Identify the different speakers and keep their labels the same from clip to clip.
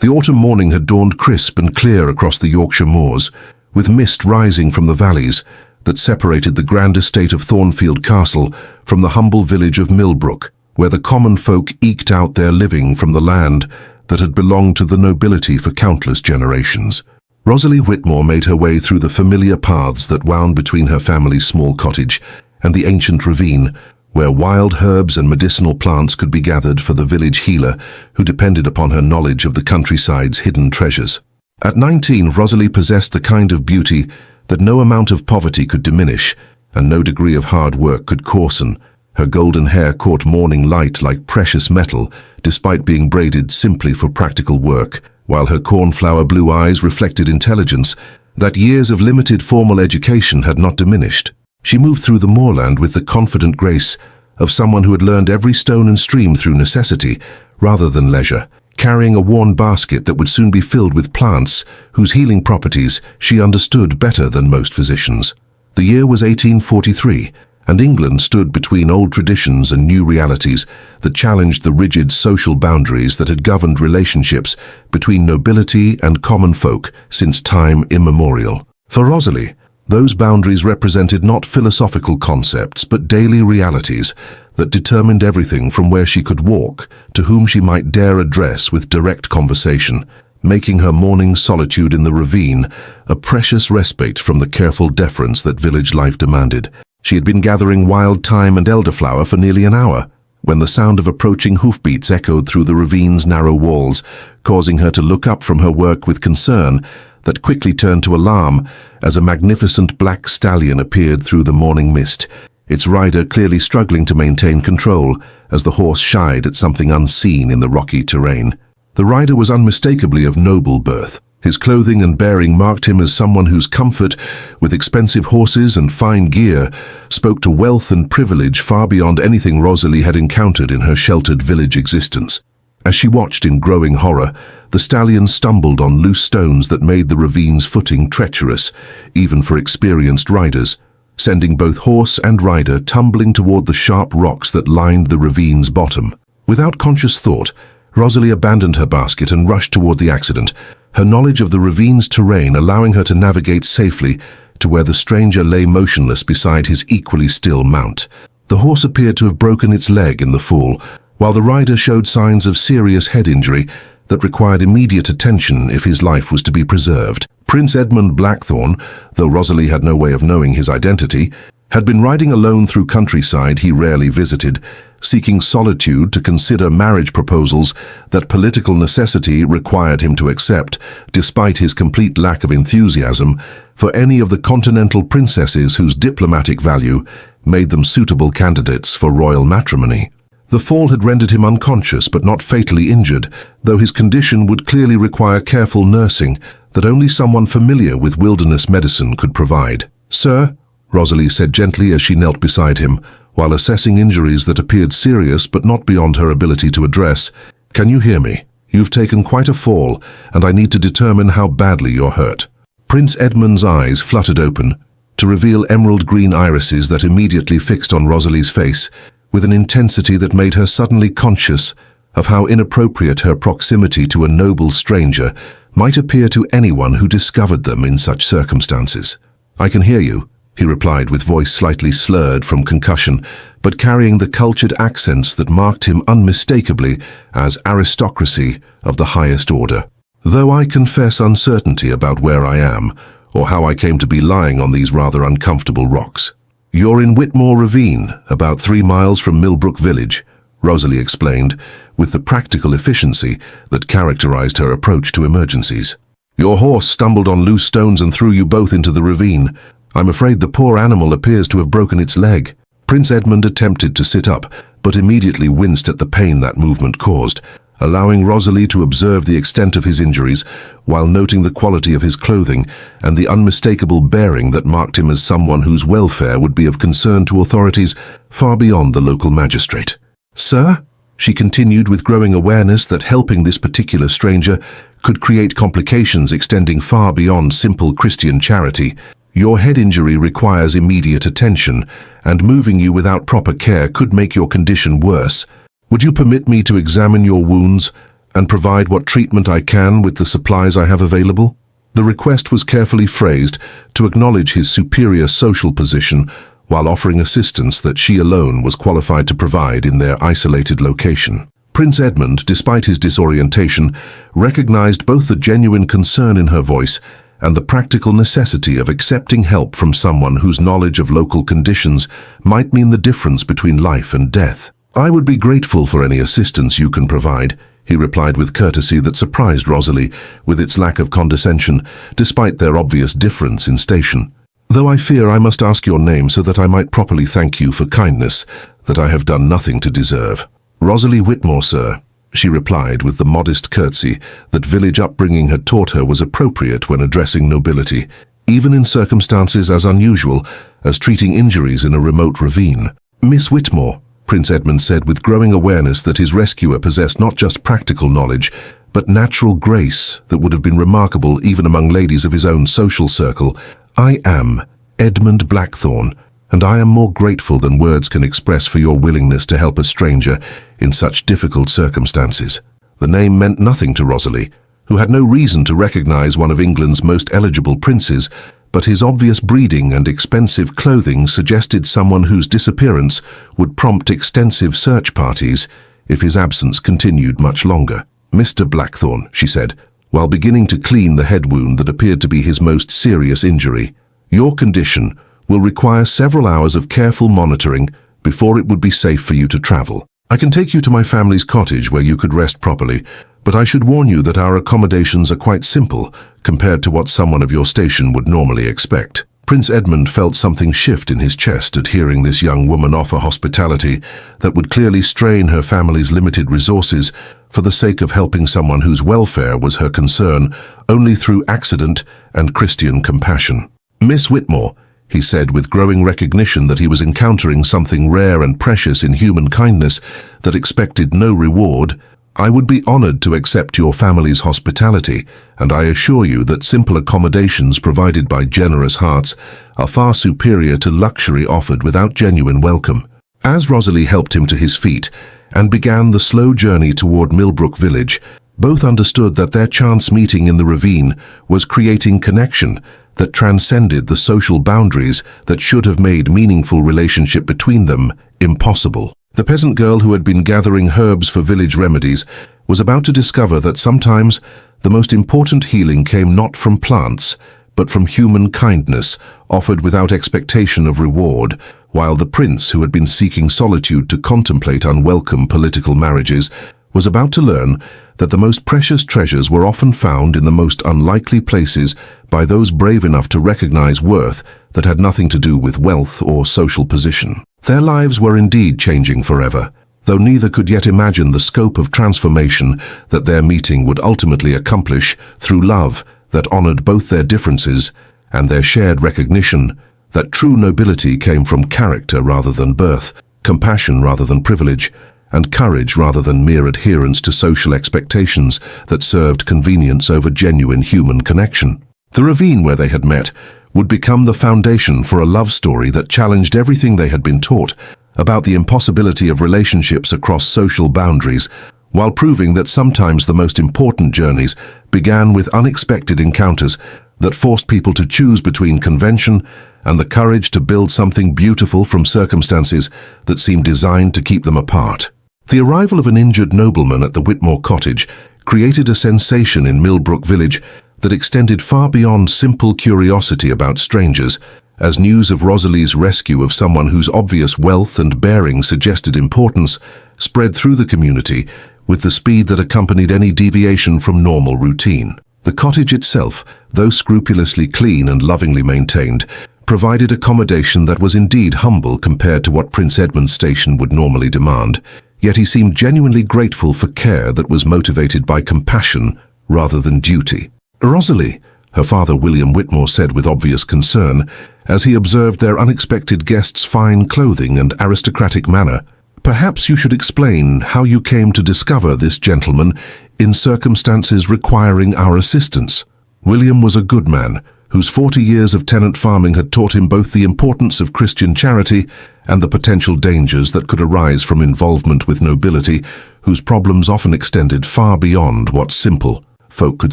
Speaker 1: The autumn morning had dawned crisp and clear across the Yorkshire moors, with mist rising from the valleys that separated the grand estate of Thornfield Castle from the humble village of Millbrook, where the common folk eked out their living from the land that had belonged to the nobility for countless generations. Rosalie Whitmore made her way through the familiar paths that wound between her family's small cottage and the ancient ravine, where wild herbs and medicinal plants could be gathered for the village healer who depended upon her knowledge of the countryside's hidden treasures. At 19, Rosalie possessed the kind of beauty that no amount of poverty could diminish and no degree of hard work could coarsen. Her golden hair caught morning light like precious metal, despite being braided simply for practical work, while her cornflower blue eyes reflected intelligence that years of limited formal education had not diminished. She moved through the moorland with the confident grace of someone who had learned every stone and stream through necessity rather than leisure, carrying a worn basket that would soon be filled with plants whose healing properties she understood better than most physicians. The year was 1843, and England stood between old traditions and new realities that challenged the rigid social boundaries that had governed relationships between nobility and common folk since time immemorial. For Rosalie, those boundaries represented not philosophical concepts but daily realities that determined everything from where she could walk to whom she might dare address with direct conversation, making her morning solitude in the ravine a precious respite from the careful deference that village life demanded. She had been gathering wild thyme and elderflower for nearly an hour, when the sound of approaching hoofbeats echoed through the ravine's narrow walls, causing her to look up from her work with concern that quickly turned to alarm as a magnificent black stallion appeared through the morning mist, its rider clearly struggling to maintain control as the horse shied at something unseen in the rocky terrain. The rider was unmistakably of noble birth. His clothing and bearing marked him as someone whose comfort, with expensive horses and fine gear, spoke to wealth and privilege far beyond anything Rosalie had encountered in her sheltered village existence. As she watched in growing horror, the stallion stumbled on loose stones that made the ravine's footing treacherous, even for experienced riders, sending both horse and rider tumbling toward the sharp rocks that lined the ravine's bottom. Without conscious thought, Rosalie abandoned her basket and rushed toward the accident, her knowledge of the ravine's terrain allowing her to navigate safely to where the stranger lay motionless beside his equally still mount. The horse appeared to have broken its leg in the fall, while the rider showed signs of serious head injury that required immediate attention if his life was to be preserved. Prince Edmund Blackthorne, though Rosalie had no way of knowing his identity, had been riding alone through countryside he rarely visited, seeking solitude to consider marriage proposals that political necessity required him to accept, despite his complete lack of enthusiasm for any of the continental princesses whose diplomatic value made them suitable candidates for royal matrimony. The fall had rendered him unconscious but not fatally injured, though his condition would clearly require careful nursing that only someone familiar with wilderness medicine could provide. "Sir," Rosalie said gently as she knelt beside him, while assessing injuries that appeared serious but not beyond her ability to address, "can you hear me? You've taken quite a fall, and I need to determine how badly you're hurt." Prince Edmund's eyes fluttered open to reveal emerald green irises that immediately fixed on Rosalie's face, with an intensity that made her suddenly conscious of how inappropriate her proximity to a noble stranger might appear to anyone who discovered them in such circumstances. "I can hear you," he replied with voice slightly slurred from concussion, but carrying the cultured accents that marked him unmistakably as aristocracy of the highest order. "Though I confess uncertainty about where I am, or how I came to be lying on these rather uncomfortable rocks." "You're in Whitmore Ravine, about 3 miles from Millbrook village," Rosalie explained, with the practical efficiency that characterized her approach to emergencies. "Your horse stumbled on loose stones and threw you both into the ravine. I'm afraid the poor animal appears to have broken its leg." Prince Edmund attempted to sit up, but immediately winced at the pain that movement caused, allowing Rosalie to observe the extent of his injuries while noting the quality of his clothing and the unmistakable bearing that marked him as someone whose welfare would be of concern to authorities far beyond the local magistrate. "Sir?" she continued with growing awareness that helping this particular stranger could create complications extending far beyond simple Christian charity. "Your head injury requires immediate attention, and moving you without proper care could make your condition worse. Would you permit me to examine your wounds and provide what treatment I can with the supplies I have available. The request was carefully phrased to acknowledge his superior social position while offering assistance that she alone was qualified to provide in their isolated location. Prince Edmund, despite his disorientation, recognized both the genuine concern in her voice and the practical necessity of accepting help from someone whose knowledge of local conditions might mean the difference between life and death. "I would be grateful for any assistance you can provide," he replied with courtesy that surprised Rosalie with its lack of condescension, despite their obvious difference in station. "Though I fear I must ask your name so that I might properly thank you for kindness that I have done nothing to deserve." "Rosalie Whitmore, sir," she replied with the modest curtsy that village upbringing had taught her was appropriate when addressing nobility, even in circumstances as unusual as treating injuries in a remote ravine. "Miss Whitmore," Prince Edmund said with growing awareness that his rescuer possessed not just practical knowledge, but natural grace that would have been remarkable even among ladies of his own social circle. "I am Edmund Blackthorne, and I am more grateful than words can express for your willingness to help a stranger in such difficult circumstances." The name meant nothing to Rosalie, who had no reason to recognize one of England's most eligible princes, but his obvious breeding and expensive clothing suggested someone whose disappearance would prompt extensive search parties if his absence continued much longer. "Mr. Blackthorne," she said, while beginning to clean the head wound that appeared to be his most serious injury, "your condition will require several hours of careful monitoring before it would be safe for you to travel. I can take you to my family's cottage where you could rest properly, but I should warn you that our accommodations are quite simple compared to what someone of your station would normally expect." Prince Edmund felt something shift in his chest at hearing this young woman offer hospitality that would clearly strain her family's limited resources for the sake of helping someone whose welfare was her concern only through accident and Christian compassion. "Miss Whitmore," he said with growing recognition that he was encountering something rare and precious in human kindness that expected no reward, "I would be honored to accept your family's hospitality, and I assure you that simple accommodations provided by generous hearts are far superior to luxury offered without genuine welcome." As Rosalie helped him to his feet and began the slow journey toward Millbrook village, both understood that their chance meeting in the ravine was creating connection that transcended the social boundaries that should have made meaningful relationship between them impossible. The peasant girl who had been gathering herbs for village remedies was about to discover that sometimes the most important healing came not from plants, but from human kindness offered without expectation of reward, while the prince who had been seeking solitude to contemplate unwelcome political marriages was about to learn that the most precious treasures were often found in the most unlikely places by those brave enough to recognize worth that had nothing to do with wealth or social position. Their lives were indeed changing forever, though neither could yet imagine the scope of transformation that their meeting would ultimately accomplish through love that honored both their differences and their shared recognition that true nobility came from character rather than birth, compassion rather than privilege, and courage rather than mere adherence to social expectations that served convenience over genuine human connection. The ravine where they had met would become the foundation for a love story that challenged everything they had been taught about the impossibility of relationships across social boundaries, while proving that sometimes the most important journeys began with unexpected encounters that forced people to choose between convention and the courage to build something beautiful from circumstances that seemed designed to keep them apart. The arrival of an injured nobleman at the Whitmore cottage created a sensation in Millbrook village that extended far beyond simple curiosity about strangers, as news of Rosalie's rescue of someone whose obvious wealth and bearing suggested importance spread through the community with the speed that accompanied any deviation from normal routine. The cottage itself, though scrupulously clean and lovingly maintained, provided accommodation that was indeed humble compared to what Prince Edmund's station would normally demand, yet he seemed genuinely grateful for care that was motivated by compassion rather than duty. "Rosalie," her father William Whitmore said with obvious concern, as he observed their unexpected guest's fine clothing and aristocratic manner, "perhaps you should explain how you came to discover this gentleman in circumstances requiring our assistance." William was a good man, whose 40 years of tenant farming had taught him both the importance of Christian charity and the potential dangers that could arise from involvement with nobility, whose problems often extended far beyond what simple folk could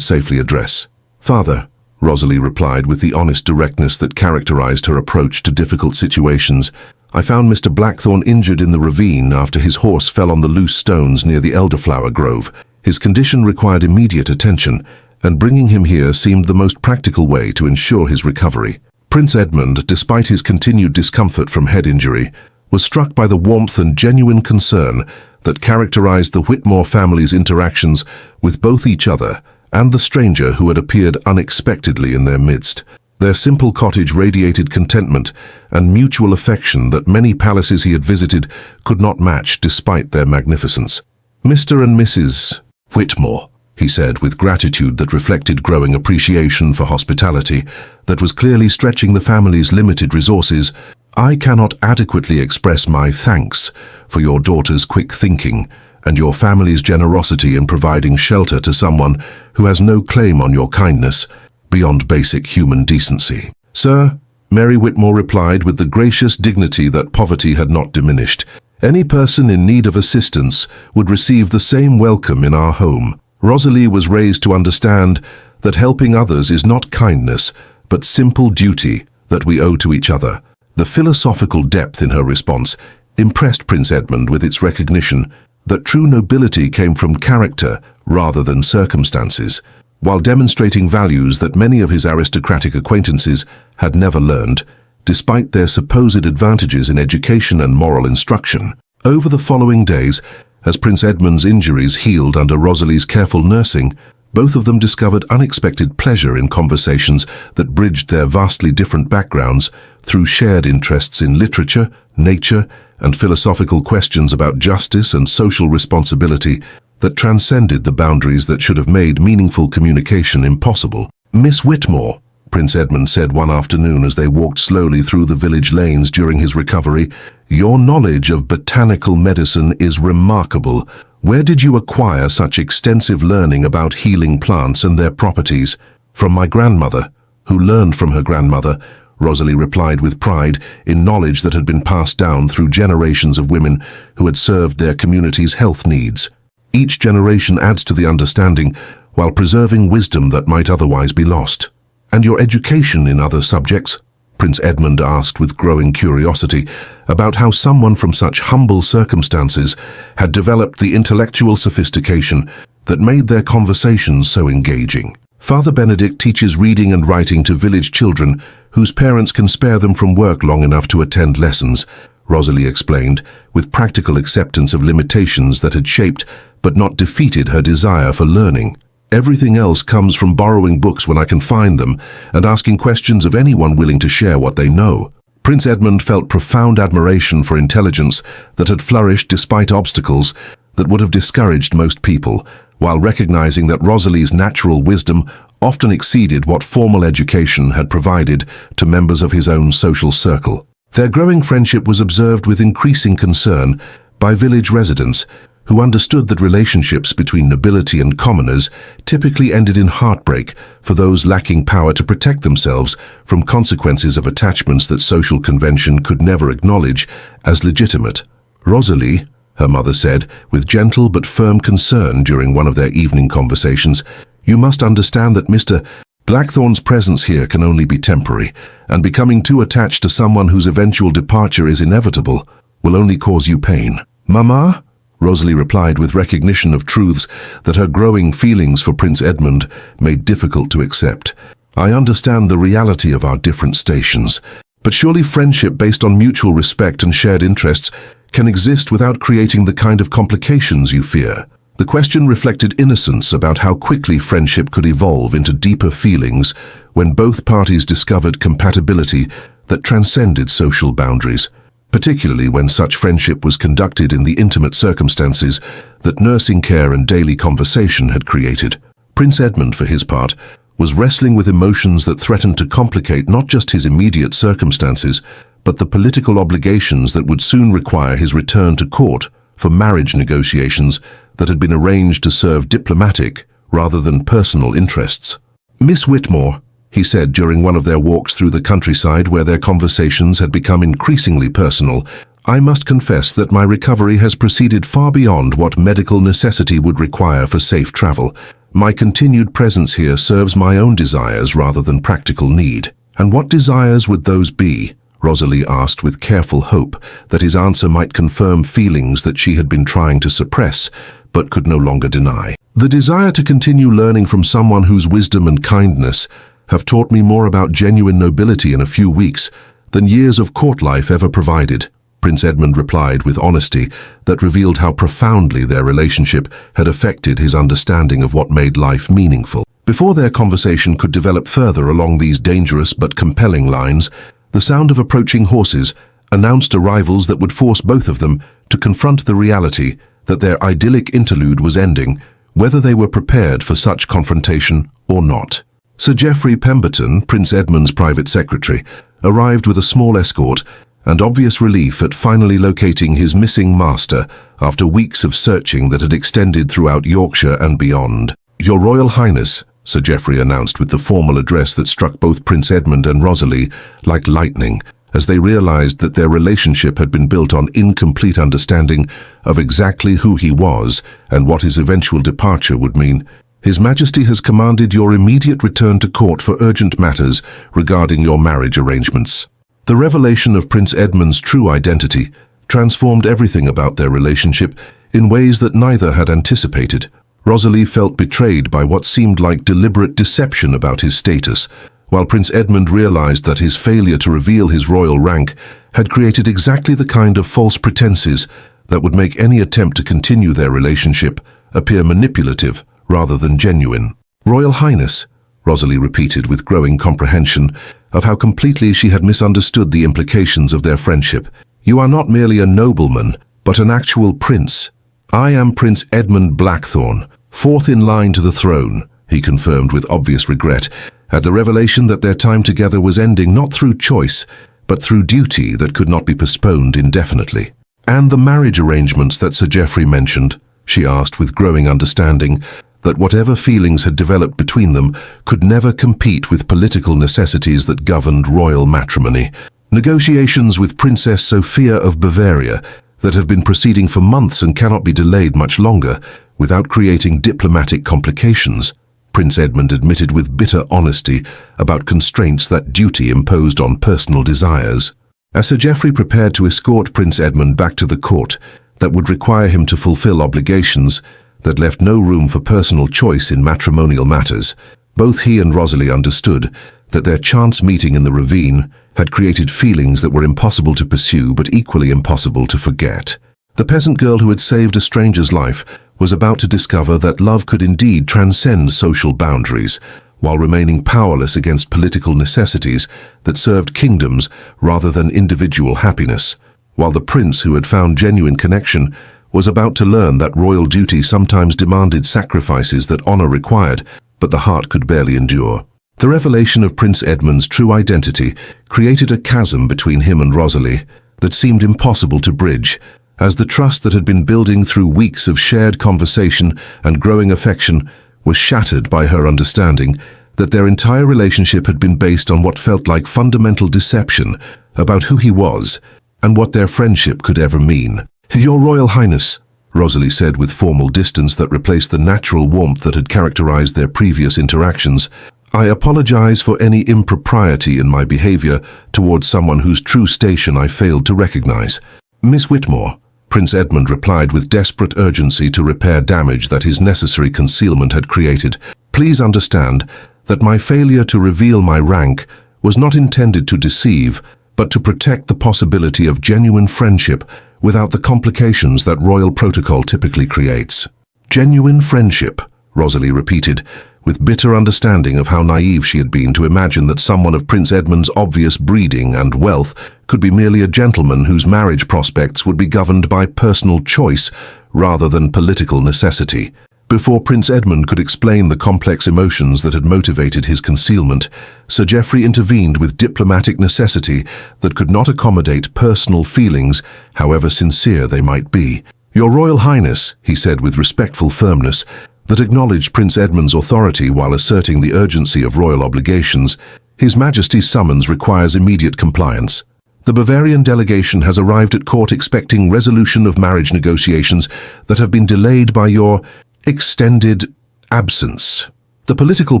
Speaker 1: safely address. "Father," Rosalie replied with the honest directness that characterized her approach to difficult situations, "I found Mr. Blackthorne injured in the ravine after his horse fell on the loose stones near the elderflower grove. His condition required immediate attention, and bringing him here seemed the most practical way to ensure his recovery." Prince Edmund, despite his continued discomfort from head injury, was struck by the warmth and genuine concern that characterized the Whitmore family's interactions with both each other and the stranger who had appeared unexpectedly in their midst. Their simple cottage radiated contentment and mutual affection that many palaces he had visited could not match despite their magnificence. "Mr. and Mrs. Whitmore," he said with gratitude that reflected growing appreciation for hospitality that was clearly stretching the family's limited resources, "I cannot adequately express my thanks for your daughter's quick thinking and your family's generosity in providing shelter to someone who has no claim on your kindness beyond basic human decency." "Sir," Mary Whitmore replied with the gracious dignity that poverty had not diminished, "any person in need of assistance would receive the same welcome in our home." Rosalie was raised to understand that helping others is not kindness, but simple duty that we owe to each other. The philosophical depth in her response impressed Prince Edmund with its recognition that true nobility came from character rather than circumstances, while demonstrating values that many of his aristocratic acquaintances had never learned, despite their supposed advantages in education and moral instruction. Over the following days, as Prince Edmund's injuries healed under Rosalie's careful nursing, both of them discovered unexpected pleasure in conversations that bridged their vastly different backgrounds through shared interests in literature, nature, and philosophical questions about justice and social responsibility that transcended the boundaries that should have made meaningful communication impossible. "Miss Whitmore," Prince Edmund said one afternoon as they walked slowly through the village lanes during his recovery, "your knowledge of botanical medicine is remarkable. Where did you acquire such extensive learning about healing plants and their properties?" "From my grandmother, who learned from her grandmother," Rosalie replied with pride in knowledge that had been passed down through generations of women who had served their community's health needs. Each generation adds to the understanding while preserving wisdom that might otherwise be lost. "And your education in other subjects?" Prince Edmund asked with growing curiosity about how someone from such humble circumstances had developed the intellectual sophistication that made their conversations so engaging. "Father Benedict teaches reading and writing to village children whose parents can spare them from work long enough to attend lessons," Rosalie explained, with practical acceptance of limitations that had shaped but not defeated her desire for learning. "Everything else comes from borrowing books when I can find them and asking questions of anyone willing to share what they know." Prince Edmund felt profound admiration for intelligence that had flourished despite obstacles that would have discouraged most people, while recognizing that Rosalie's natural wisdom often exceeded what formal education had provided to members of his own social circle. Their growing friendship was observed with increasing concern by village residents, who understood that relationships between nobility and commoners typically ended in heartbreak for those lacking power to protect themselves from consequences of attachments that social convention could never acknowledge as legitimate. "Rosalie," her mother said, with gentle but firm concern during one of their evening conversations, "you must understand that Mr. Blackthorne's presence here can only be temporary, and becoming too attached to someone whose eventual departure is inevitable will only cause you pain." "Mama?" Rosalie replied with recognition of truths that her growing feelings for Prince Edmund made difficult to accept. "I understand the reality of our different stations, but surely friendship based on mutual respect and shared interests can exist without creating the kind of complications you fear." The question reflected innocence about how quickly friendship could evolve into deeper feelings when both parties discovered compatibility that transcended social boundaries, particularly when such friendship was conducted in the intimate circumstances that nursing care and daily conversation had created. Prince Edmund, for his part, was wrestling with emotions that threatened to complicate not just his immediate circumstances, but the political obligations that would soon require his return to court for marriage negotiations that had been arranged to serve diplomatic rather than personal interests. "Miss Whitmore," he said during one of their walks through the countryside where their conversations had become increasingly personal, I must confess that my recovery has proceeded far beyond what medical necessity would require for safe travel. My continued presence here serves my own desires rather than practical need. And what desires would those be? Rosalie asked with careful hope that his answer might confirm feelings that she had been trying to suppress, but could no longer deny. The desire to continue learning from someone whose wisdom and kindness have taught me more about genuine nobility in a few weeks than years of court life ever provided, Prince Edmund replied with honesty that revealed how profoundly their relationship had affected his understanding of what made life meaningful. Before their conversation could develop further along these dangerous but compelling lines, the sound of approaching horses announced arrivals that would force both of them to confront the reality that their idyllic interlude was ending, whether they were prepared for such confrontation or not. Sir Geoffrey Pemberton, Prince Edmund's private secretary, arrived with a small escort and obvious relief at finally locating his missing master after weeks of searching that had extended throughout Yorkshire and beyond. "Your Royal Highness," Sir Geoffrey announced with the formal address that struck both Prince Edmund and Rosalie like lightning, as they realized that their relationship had been built on incomplete understanding of exactly who he was and what his eventual departure would mean. "His Majesty has commanded your immediate return to court for urgent matters regarding your marriage arrangements." The revelation of Prince Edmund's true identity transformed everything about their relationship in ways that neither had anticipated. Rosalie felt betrayed by what seemed like deliberate deception about his status, while Prince Edmund realized that his failure to reveal his royal rank had created exactly the kind of false pretenses that would make any attempt to continue their relationship appear manipulative rather than genuine. "Royal Highness," Rosalie repeated with growing comprehension of how completely she had misunderstood the implications of their friendship. "You are not merely a nobleman, but an actual prince. I am Prince Edmund Blackthorne, fourth in line to the throne," he confirmed with obvious regret, at the revelation that their time together was ending not through choice, but through duty that could not be postponed indefinitely. "And the marriage arrangements that Sir Geoffrey mentioned?" she asked with growing understanding that whatever feelings had developed between them could never compete with political necessities that governed royal matrimony. "Negotiations with Princess Sophia of Bavaria that have been proceeding for months and cannot be delayed much longer without creating diplomatic complications," Prince Edmund admitted with bitter honesty about constraints that duty imposed on personal desires. As Sir Geoffrey prepared to escort Prince Edmund back to the court that would require him to fulfill obligations that left no room for personal choice in matrimonial matters, both he and Rosalie understood that their chance meeting in the ravine had created feelings that were impossible to pursue but equally impossible to forget. The peasant girl who had saved a stranger's life was about to discover that love could indeed transcend social boundaries, while remaining powerless against political necessities that served kingdoms rather than individual happiness, while the prince who had found genuine connection was about to learn that royal duty sometimes demanded sacrifices that honor required, but the heart could barely endure. The revelation of Prince Edmund's true identity created a chasm between him and Rosalie that seemed impossible to bridge, as the trust that had been building through weeks of shared conversation and growing affection was shattered by her understanding that their entire relationship had been based on what felt like fundamental deception about who he was and what their friendship could ever mean. "Your Royal Highness," Rosalie said with formal distance that replaced the natural warmth that had characterized their previous interactions, "I apologize for any impropriety in my behavior towards someone whose true station I failed to recognize." "Miss Whitmore," Prince Edmund replied with desperate urgency to repair damage that his necessary concealment had created, "please understand that my failure to reveal my rank was not intended to deceive, but to protect the possibility of genuine friendship without the complications that royal protocol typically creates." "Genuine friendship," Rosalie repeated, with bitter understanding of how naive she had been to imagine that someone of Prince Edmund's obvious breeding and wealth could be merely a gentleman whose marriage prospects would be governed by personal choice rather than political necessity. Before Prince Edmund could explain the complex emotions that had motivated his concealment, Sir Geoffrey intervened with diplomatic necessity that could not accommodate personal feelings, however sincere they might be. "Your Royal Highness," he said with respectful firmness that acknowledged Prince Edmund's authority while asserting the urgency of royal obligations, "His Majesty's summons requires immediate compliance." The Bavarian delegation has arrived at court expecting resolution of marriage negotiations that have been delayed by your extended absence. The political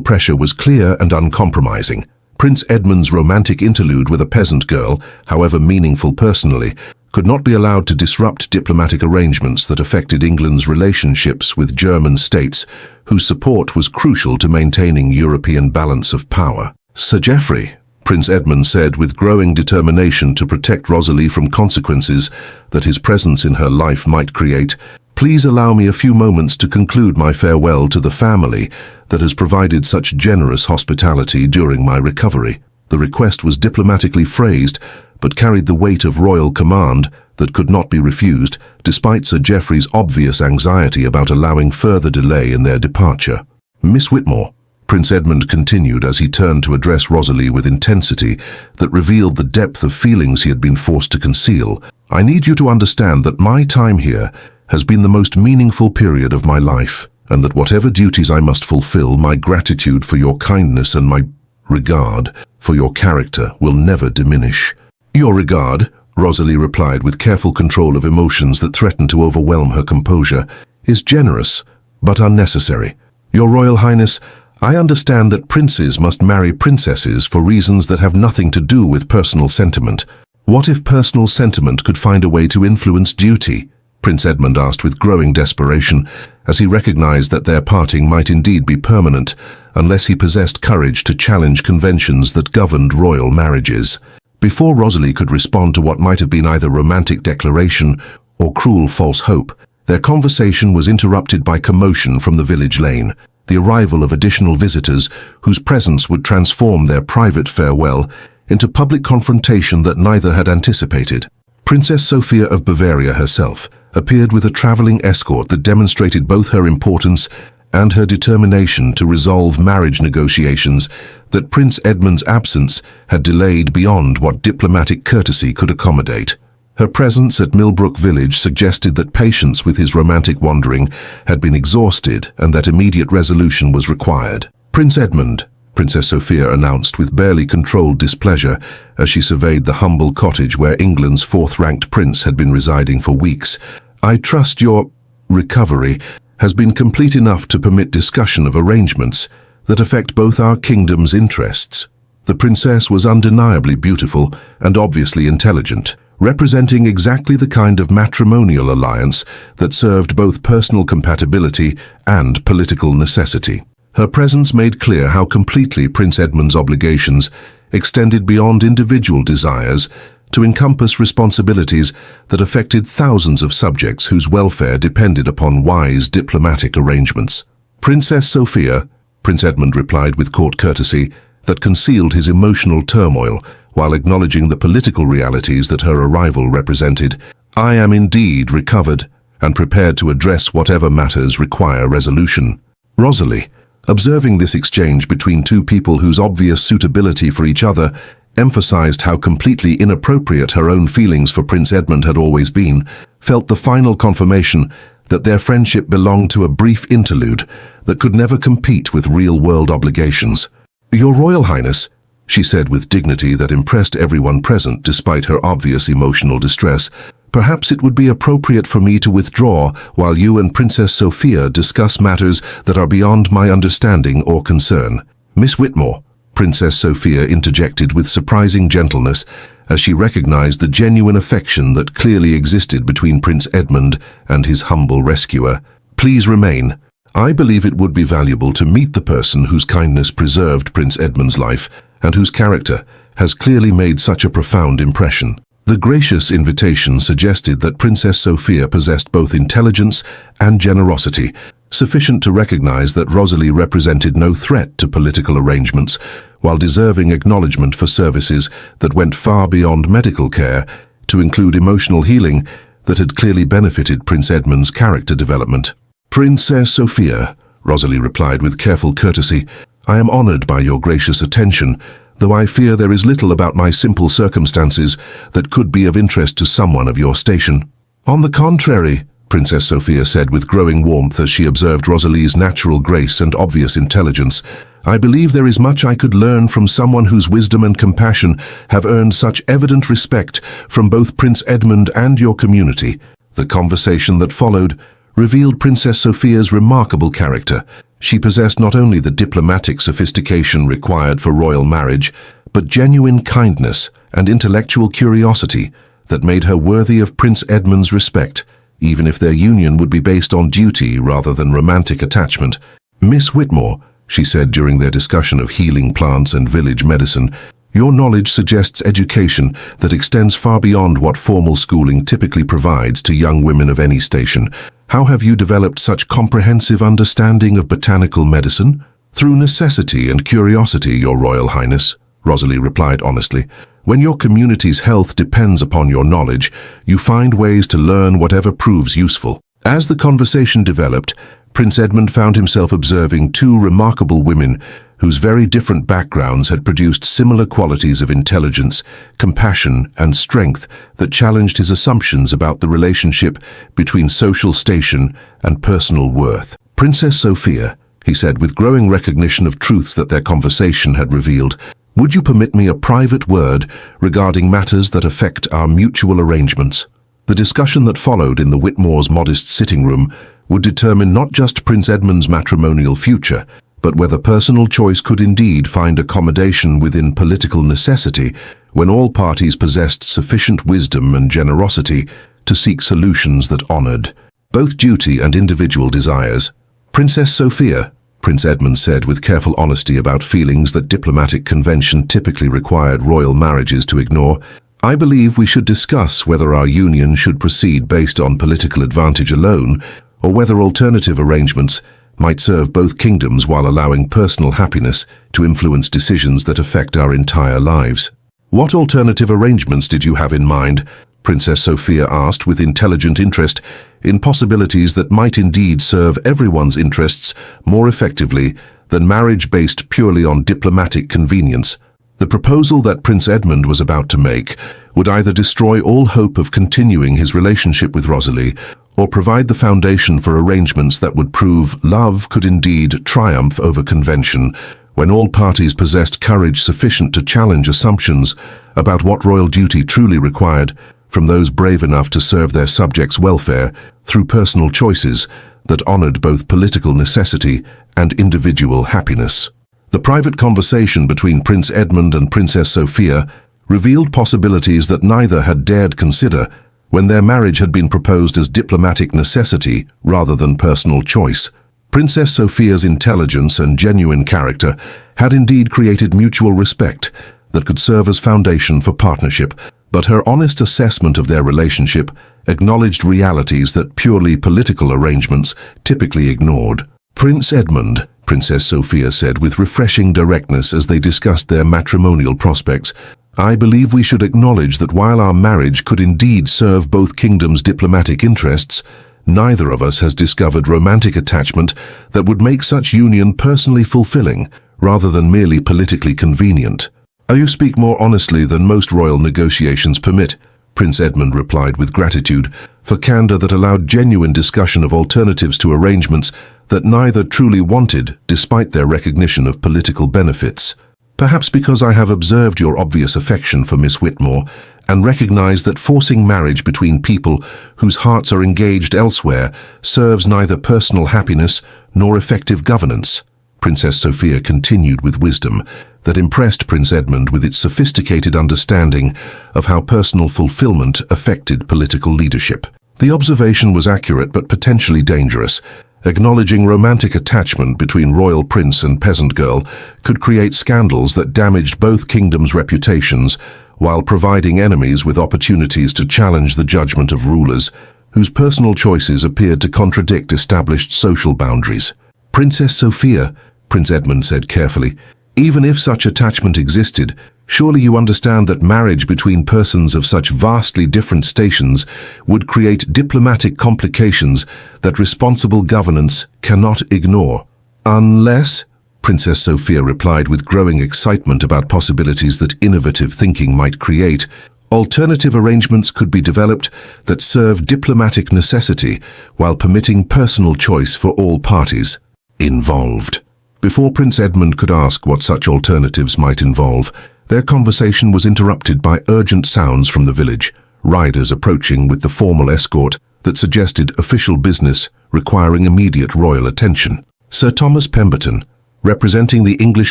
Speaker 1: pressure was clear and uncompromising. Prince Edmund's romantic interlude with a peasant girl, however meaningful personally, could not be allowed to disrupt diplomatic arrangements that affected England's relationships with German states, whose support was crucial to maintaining European balance of power. Sir Geoffrey, Prince Edmund said with growing determination to protect Rosalie from consequences that his presence in her life might create, please allow me a few moments to conclude my farewell to the family that has provided such generous hospitality during my recovery. The request was diplomatically phrased, but carried the weight of royal command that could not be refused, despite Sir Geoffrey's obvious anxiety about allowing further delay in their departure. Miss Whitmore, Prince Edmund continued as he turned to address Rosalie with intensity that revealed the depth of feelings he had been forced to conceal. I need you to understand that my time here has been the most meaningful period of my life, and that whatever duties I must fulfill, my gratitude for your kindness and my regard for your character will never diminish. Your regard, Rosalie replied with careful control of emotions that threatened to overwhelm her composure, is generous, but unnecessary. Your Royal Highness, I understand that princes must marry princesses for reasons that have nothing to do with personal sentiment. What if personal sentiment could find a way to influence duty? Prince Edmund asked with growing desperation, as he recognized that their parting might indeed be permanent, unless he possessed courage to challenge conventions that governed royal marriages. Before Rosalie could respond to what might have been either romantic declaration or cruel false hope, their conversation was interrupted by commotion from the village lane, the arrival of additional visitors whose presence would transform their private farewell into public confrontation that neither had anticipated. Princess Sophia of Bavaria herself appeared with a traveling escort that demonstrated both her importance and her determination to resolve marriage negotiations that Prince Edmund's absence had delayed beyond what diplomatic courtesy could accommodate. Her presence at Millbrook village suggested that patience with his romantic wandering had been exhausted and that immediate resolution was required. Prince Edmund, Princess Sophia announced with barely controlled displeasure as she surveyed the humble cottage where England's fourth-ranked prince had been residing for weeks. I trust your recovery has been complete enough to permit discussion of arrangements that affect both our kingdom's interests. The princess was undeniably beautiful and obviously intelligent, representing exactly the kind of matrimonial alliance that served both personal compatibility and political necessity. Her presence made clear how completely Prince Edmund's obligations extended beyond individual desires to encompass responsibilities that affected thousands of subjects whose welfare depended upon wise diplomatic arrangements. Princess Sophia, Prince Edmund replied with court courtesy that concealed his emotional turmoil while acknowledging the political realities that her arrival represented. I am indeed recovered and prepared to address whatever matters require resolution. Rosalie, observing this exchange between two people whose obvious suitability for each other emphasized how completely inappropriate her own feelings for Prince Edmund had always been, felt the final confirmation that their friendship belonged to a brief interlude that could never compete with real-world obligations. Your Royal Highness, she said with dignity that impressed everyone present despite her obvious emotional distress, perhaps it would be appropriate for me to withdraw while you and Princess Sophia discuss matters that are beyond my understanding or concern. Miss Whitmore, Princess Sophia interjected with surprising gentleness as she recognized the genuine affection that clearly existed between Prince Edmund and his humble rescuer. Please remain. I believe it would be valuable to meet the person whose kindness preserved Prince Edmund's life and whose character has clearly made such a profound impression. The gracious invitation suggested that Princess Sophia possessed both intelligence and generosity, sufficient to recognize that Rosalie represented no threat to political arrangements, while deserving acknowledgement for services that went far beyond medical care to include emotional healing that had clearly benefited Prince Edmund's character development. Princess Sophia, Rosalie replied with careful courtesy, I am honored by your gracious attention, though I fear there is little about my simple circumstances that could be of interest to someone of your station. On the contrary, Princess Sophia said with growing warmth as she observed Rosalie's natural grace and obvious intelligence, I believe there is much I could learn from someone whose wisdom and compassion have earned such evident respect from both Prince Edmund and your community. The conversation that followed revealed Princess Sophia's remarkable character. She possessed not only the diplomatic sophistication required for royal marriage, but genuine kindness and intellectual curiosity that made her worthy of Prince Edmund's respect, even if their union would be based on duty rather than romantic attachment. "Miss Whitmore," she said during their discussion of healing plants and village medicine, "your knowledge suggests education that extends far beyond what formal schooling typically provides to young women of any station. How have you developed such comprehensive understanding of botanical medicine?" "Through necessity and curiosity, Your Royal Highness," Rosalie replied honestly. "When your community's health depends upon your knowledge, you find ways to learn whatever proves useful." As the conversation developed, Prince Edmund found himself observing two remarkable women whose very different backgrounds had produced similar qualities of intelligence, compassion, and strength that challenged his assumptions about the relationship between social station and personal worth. "Princess Sophia," he said with growing recognition of truths that their conversation had revealed, "would you permit me a private word regarding matters that affect our mutual arrangements?" The discussion that followed in the Whitmores' modest sitting room would determine not just Prince Edmund's matrimonial future, but whether personal choice could indeed find accommodation within political necessity when all parties possessed sufficient wisdom and generosity to seek solutions that honored both duty and individual desires. "Princess Sophia," Prince Edmund said with careful honesty about feelings that diplomatic convention typically required royal marriages to ignore, "I believe we should discuss whether our union should proceed based on political advantage alone, or whether alternative arrangements might serve both kingdoms while allowing personal happiness to influence decisions that affect our entire lives." "What alternative arrangements did you have in mind?" Princess Sophia asked with intelligent interest in possibilities that might indeed serve everyone's interests more effectively than marriage based purely on diplomatic convenience. The proposal that Prince Edmund was about to make would either destroy all hope of continuing his relationship with Rosalie or provide the foundation for arrangements that would prove love could indeed triumph over convention when all parties possessed courage sufficient to challenge assumptions about what royal duty truly required from those brave enough to serve their subjects' welfare through personal choices that honored both political necessity and individual happiness. The private conversation between Prince Edmund and Princess Sophia revealed possibilities that neither had dared consider when their marriage had been proposed as diplomatic necessity rather than personal choice. Princess Sophia's intelligence and genuine character had indeed created mutual respect that could serve as foundation for partnership, but her honest assessment of their relationship acknowledged realities that purely political arrangements typically ignored. "Prince Edmund," Princess Sophia said with refreshing directness as they discussed their matrimonial prospects, "I believe we should acknowledge that while our marriage could indeed serve both kingdoms' diplomatic interests, neither of us has discovered romantic attachment that would make such union personally fulfilling rather than merely politically convenient." "You speak more honestly than most royal negotiations permit," Prince Edmund replied with gratitude for candor that allowed genuine discussion of alternatives to arrangements that neither truly wanted despite their recognition of political benefits. "Perhaps because I have observed your obvious affection for Miss Whitmore and recognize that forcing marriage between people whose hearts are engaged elsewhere serves neither personal happiness nor effective governance," Princess Sophia continued with wisdom that impressed Prince Edmund with its sophisticated understanding of how personal fulfillment affected political leadership. The observation was accurate but potentially dangerous. Acknowledging romantic attachment between royal prince and peasant girl could create scandals that damaged both kingdoms' reputations while providing enemies with opportunities to challenge the judgment of rulers whose personal choices appeared to contradict established social boundaries. "Princess Sophia," Prince Edmund said carefully, "even if such attachment existed, surely you understand that marriage between persons of such vastly different stations would create diplomatic complications that responsible governance cannot ignore." "Unless," Princess Sophia replied with growing excitement about possibilities that innovative thinking might create, "alternative arrangements could be developed that serve diplomatic necessity while permitting personal choice for all parties involved." Before Prince Edmund could ask what such alternatives might involve, their conversation was interrupted by urgent sounds from the village, riders approaching with the formal escort that suggested official business requiring immediate royal attention. Sir Thomas Pemberton, representing the English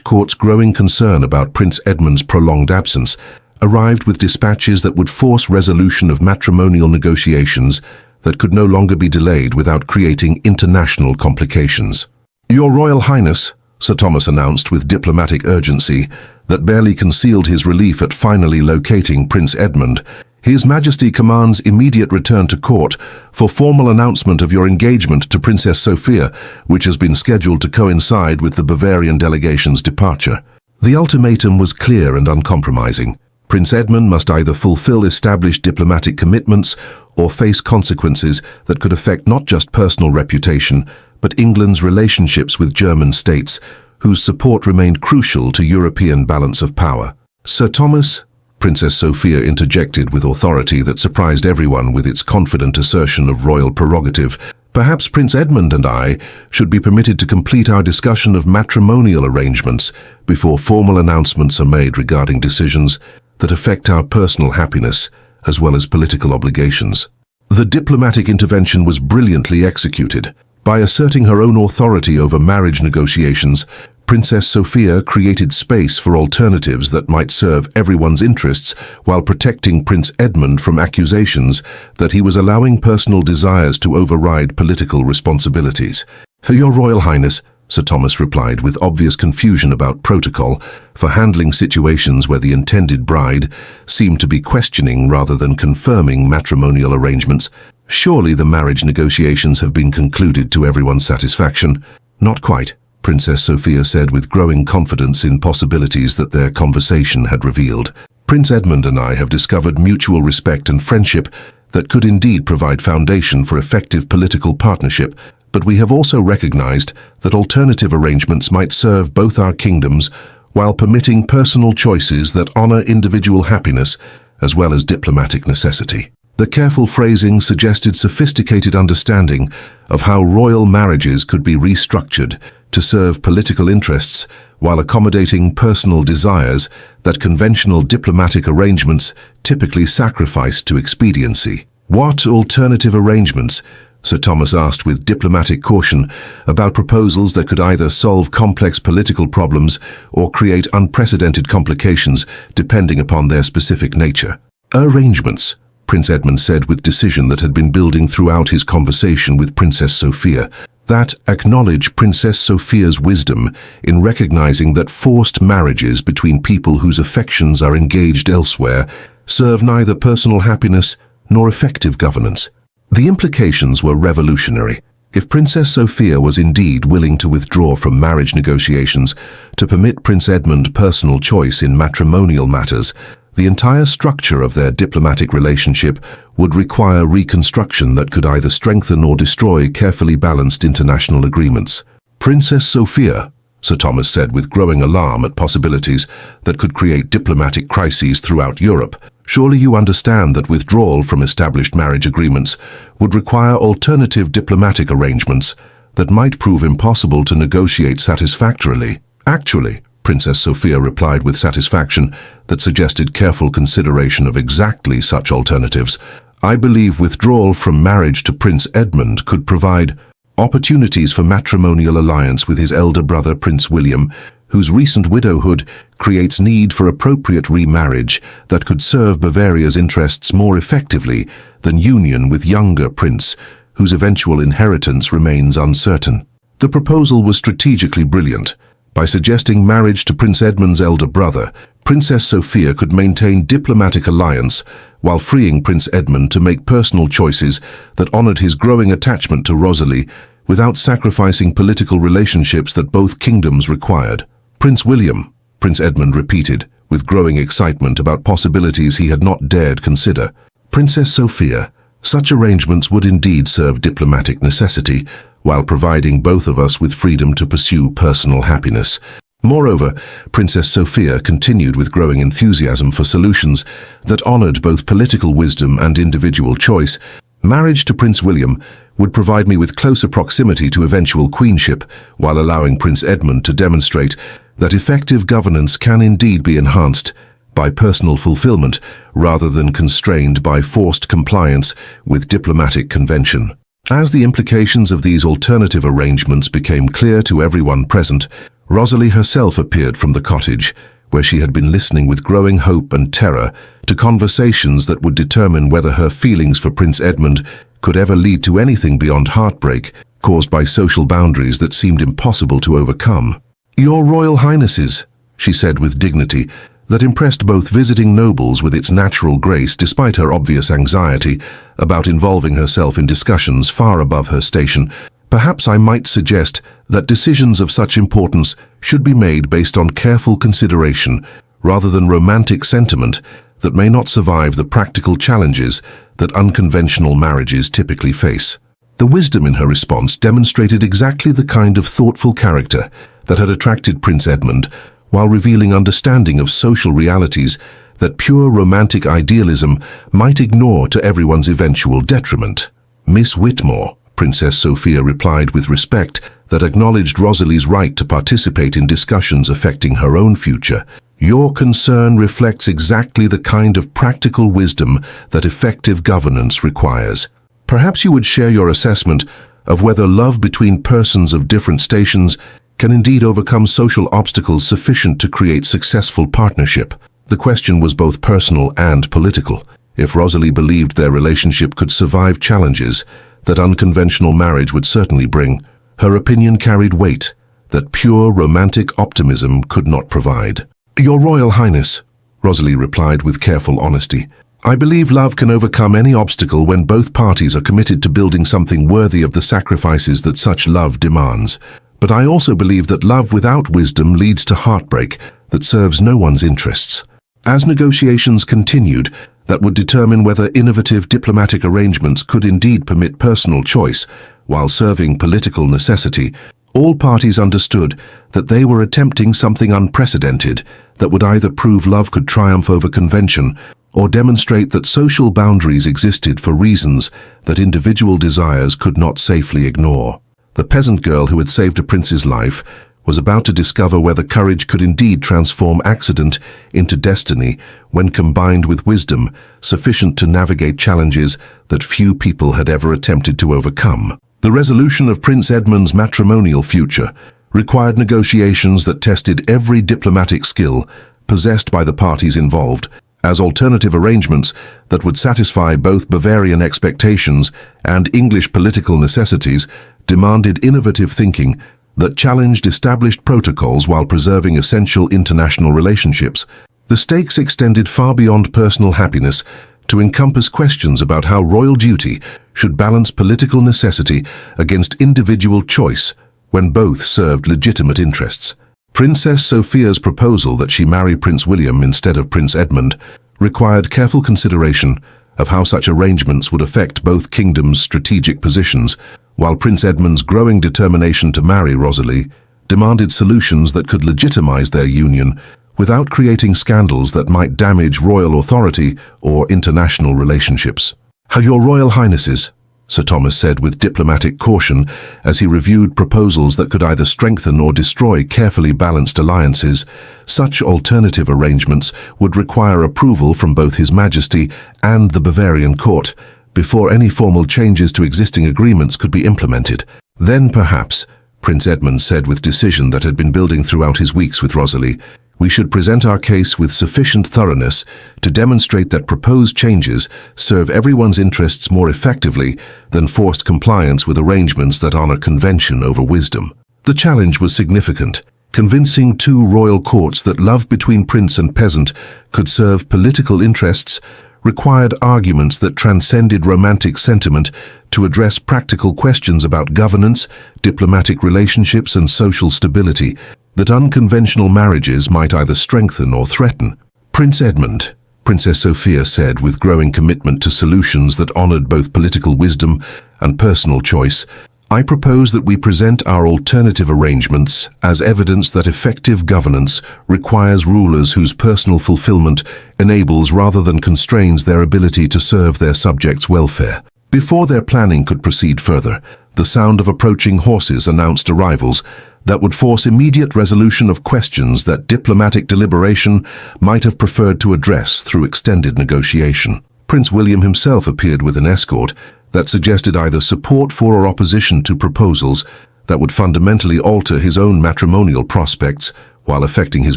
Speaker 1: court's growing concern about Prince Edmund's prolonged absence, arrived with dispatches that would force resolution of matrimonial negotiations that could no longer be delayed without creating international complications. "Your Royal Highness," Sir Thomas announced with diplomatic urgency that barely concealed his relief at finally locating Prince Edmund, "His Majesty commands immediate return to court for formal announcement of your engagement to Princess Sophia, which has been scheduled to coincide with the Bavarian delegation's departure." The ultimatum was clear and uncompromising. Prince Edmund must either fulfill established diplomatic commitments or face consequences that could affect not just personal reputation, but England's relationships with German states, whose support remained crucial to European balance of power. "Sir Thomas," Princess Sophia interjected with authority that surprised everyone with its confident assertion of royal prerogative, "perhaps Prince Edmund and I should be permitted to complete our discussion of matrimonial arrangements before formal announcements are made regarding decisions that affect our personal happiness as well as political obligations." The diplomatic intervention was brilliantly executed. By asserting her own authority over marriage negotiations, Princess Sophia created space for alternatives that might serve everyone's interests while protecting Prince Edmund from accusations that he was allowing personal desires to override political responsibilities. "Your Royal Highness," Sir Thomas replied with obvious confusion about protocol for handling situations where the intended bride seemed to be questioning rather than confirming matrimonial arrangements. "Surely the marriage negotiations have been concluded to everyone's satisfaction." "Not quite," Princess Sophia said with growing confidence in possibilities that their conversation had revealed. "Prince Edmund and I have discovered mutual respect and friendship that could indeed provide foundation for effective political partnership, but we have also recognized that alternative arrangements might serve both our kingdoms while permitting personal choices that honor individual happiness as well as diplomatic necessity." The careful phrasing suggested sophisticated understanding of how royal marriages could be restructured to serve political interests while accommodating personal desires that conventional diplomatic arrangements typically sacrifice to expediency. "What alternative arrangements?" Sir Thomas asked with diplomatic caution about proposals that could either solve complex political problems or create unprecedented complications depending upon their specific nature. "Arrangements," Prince Edmund said with decision that had been building throughout his conversation with Princess Sophia, that acknowledge Princess Sophia's wisdom in recognizing that forced marriages between people whose affections are engaged elsewhere serve neither personal happiness nor effective governance. The implications were revolutionary. If Princess Sophia was indeed willing to withdraw from marriage negotiations to permit Prince Edmund personal choice in matrimonial matters, the entire structure of their diplomatic relationship would require reconstruction that could either strengthen or destroy carefully balanced international agreements. "Princess Sophia," Sir Thomas said with growing alarm at possibilities that could create diplomatic crises throughout Europe, "surely you understand that withdrawal from established marriage agreements would require alternative diplomatic arrangements that might prove impossible to negotiate satisfactorily." "Actually," Princess Sophia replied with satisfaction that suggested careful consideration of exactly such alternatives, "I believe withdrawal from marriage to Prince Edmund could provide opportunities for matrimonial alliance with his elder brother Prince William, whose recent widowhood creates need for appropriate remarriage that could serve Bavaria's interests more effectively than union with younger prince, whose eventual inheritance remains uncertain." The proposal was strategically brilliant. By suggesting marriage to Prince Edmund's elder brother, Princess Sophia could maintain diplomatic alliance while freeing Prince Edmund to make personal choices that honored his growing attachment to Rosalie without sacrificing political relationships that both kingdoms required. "Prince William," Prince Edmund repeated, with growing excitement about possibilities he had not dared consider. "Princess Sophia, such arrangements would indeed serve diplomatic necessity, while providing both of us with freedom to pursue personal happiness." Moreover, Princess Sophia continued with growing enthusiasm for solutions that honored both political wisdom and individual choice, Marriage to Prince William would provide me with closer proximity to eventual queenship, while allowing Prince Edmund to demonstrate that effective governance can indeed be enhanced by personal fulfillment rather than constrained by forced compliance with diplomatic convention. As the implications of these alternative arrangements became clear to everyone present, Rosalie herself appeared from the cottage, where she had been listening with growing hope and terror to conversations that would determine whether her feelings for Prince Edmund could ever lead to anything beyond heartbreak caused by social boundaries that seemed impossible to overcome. "Your Royal Highnesses," she said with dignity that impressed both visiting nobles with its natural grace despite her obvious anxiety about involving herself in discussions far above her station, "perhaps I might suggest that decisions of such importance should be made based on careful consideration rather than romantic sentiment that may not survive the practical challenges that unconventional marriages typically face." The wisdom in her response demonstrated exactly the kind of thoughtful character that had attracted Prince Edmund, while revealing understanding of social realities that pure romantic idealism might ignore to everyone's eventual detriment. "Miss Whitmore," Princess Sophia replied with respect that acknowledged Rosalie's right to participate in discussions affecting her own future, "your concern reflects exactly the kind of practical wisdom that effective governance requires. Perhaps you would share your assessment of whether love between persons of different stations can indeed overcome social obstacles sufficient to create successful partnership." The question was both personal and political. If Rosalie believed their relationship could survive challenges that unconventional marriage would certainly bring, her opinion carried weight that pure romantic optimism could not provide. "Your Royal Highness," Rosalie replied with careful honesty, "I believe love can overcome any obstacle when both parties are committed to building something worthy of the sacrifices that such love demands. But I also believe that love without wisdom leads to heartbreak that serves no one's interests." As negotiations continued, that would determine whether innovative diplomatic arrangements could indeed permit personal choice while serving political necessity, all parties understood that they were attempting something unprecedented that would either prove love could triumph over convention or demonstrate that social boundaries existed for reasons that individual desires could not safely ignore. The peasant girl who had saved a prince's life was about to discover whether courage could indeed transform accident into destiny when combined with wisdom sufficient to navigate challenges that few people had ever attempted to overcome. The resolution of Prince Edmund's matrimonial future required negotiations that tested every diplomatic skill possessed by the parties involved, as alternative arrangements that would satisfy both Bavarian expectations and English political necessities demanded innovative thinking that challenged established protocols while preserving essential international relationships. The stakes extended far beyond personal happiness to encompass questions about how royal duty should balance political necessity against individual choice when both served legitimate interests. Princess Sophia's proposal that she marry Prince William instead of Prince Edmund required careful consideration of how such arrangements would affect both kingdoms' strategic positions, while Prince Edmund's growing determination to marry Rosalie demanded solutions that could legitimize their union without creating scandals that might damage royal authority or international relationships. "Your Royal Highnesses," Sir Thomas said with diplomatic caution as he reviewed proposals that could either strengthen or destroy carefully balanced alliances, "such alternative arrangements would require approval from both His Majesty and the Bavarian court before any formal changes to existing agreements could be implemented. Then perhaps," Prince Edmund said with decision that had been building throughout his weeks with Rosalie, "we should present our case with sufficient thoroughness to demonstrate that proposed changes serve everyone's interests more effectively than forced compliance with arrangements that honor convention over wisdom." The challenge was significant. Convincing two royal courts that love between prince and peasant could serve political interests required arguments that transcended romantic sentiment to address practical questions about governance, diplomatic relationships, and social stability that unconventional marriages might either strengthen or threaten. "Prince Edmund," Princess Sophia said with growing commitment to solutions that honored both political wisdom and personal choice, "I propose that we present our alternative arrangements as evidence that effective governance requires rulers whose personal fulfillment enables rather than constrains their ability to serve their subjects' welfare. Before their planning could proceed further, the sound of approaching horses announced arrivals that would force immediate resolution of questions that diplomatic deliberation might have preferred to address through extended negotiation. Prince William himself appeared with an escort that suggested either support for or opposition to proposals that would fundamentally alter his own matrimonial prospects while affecting his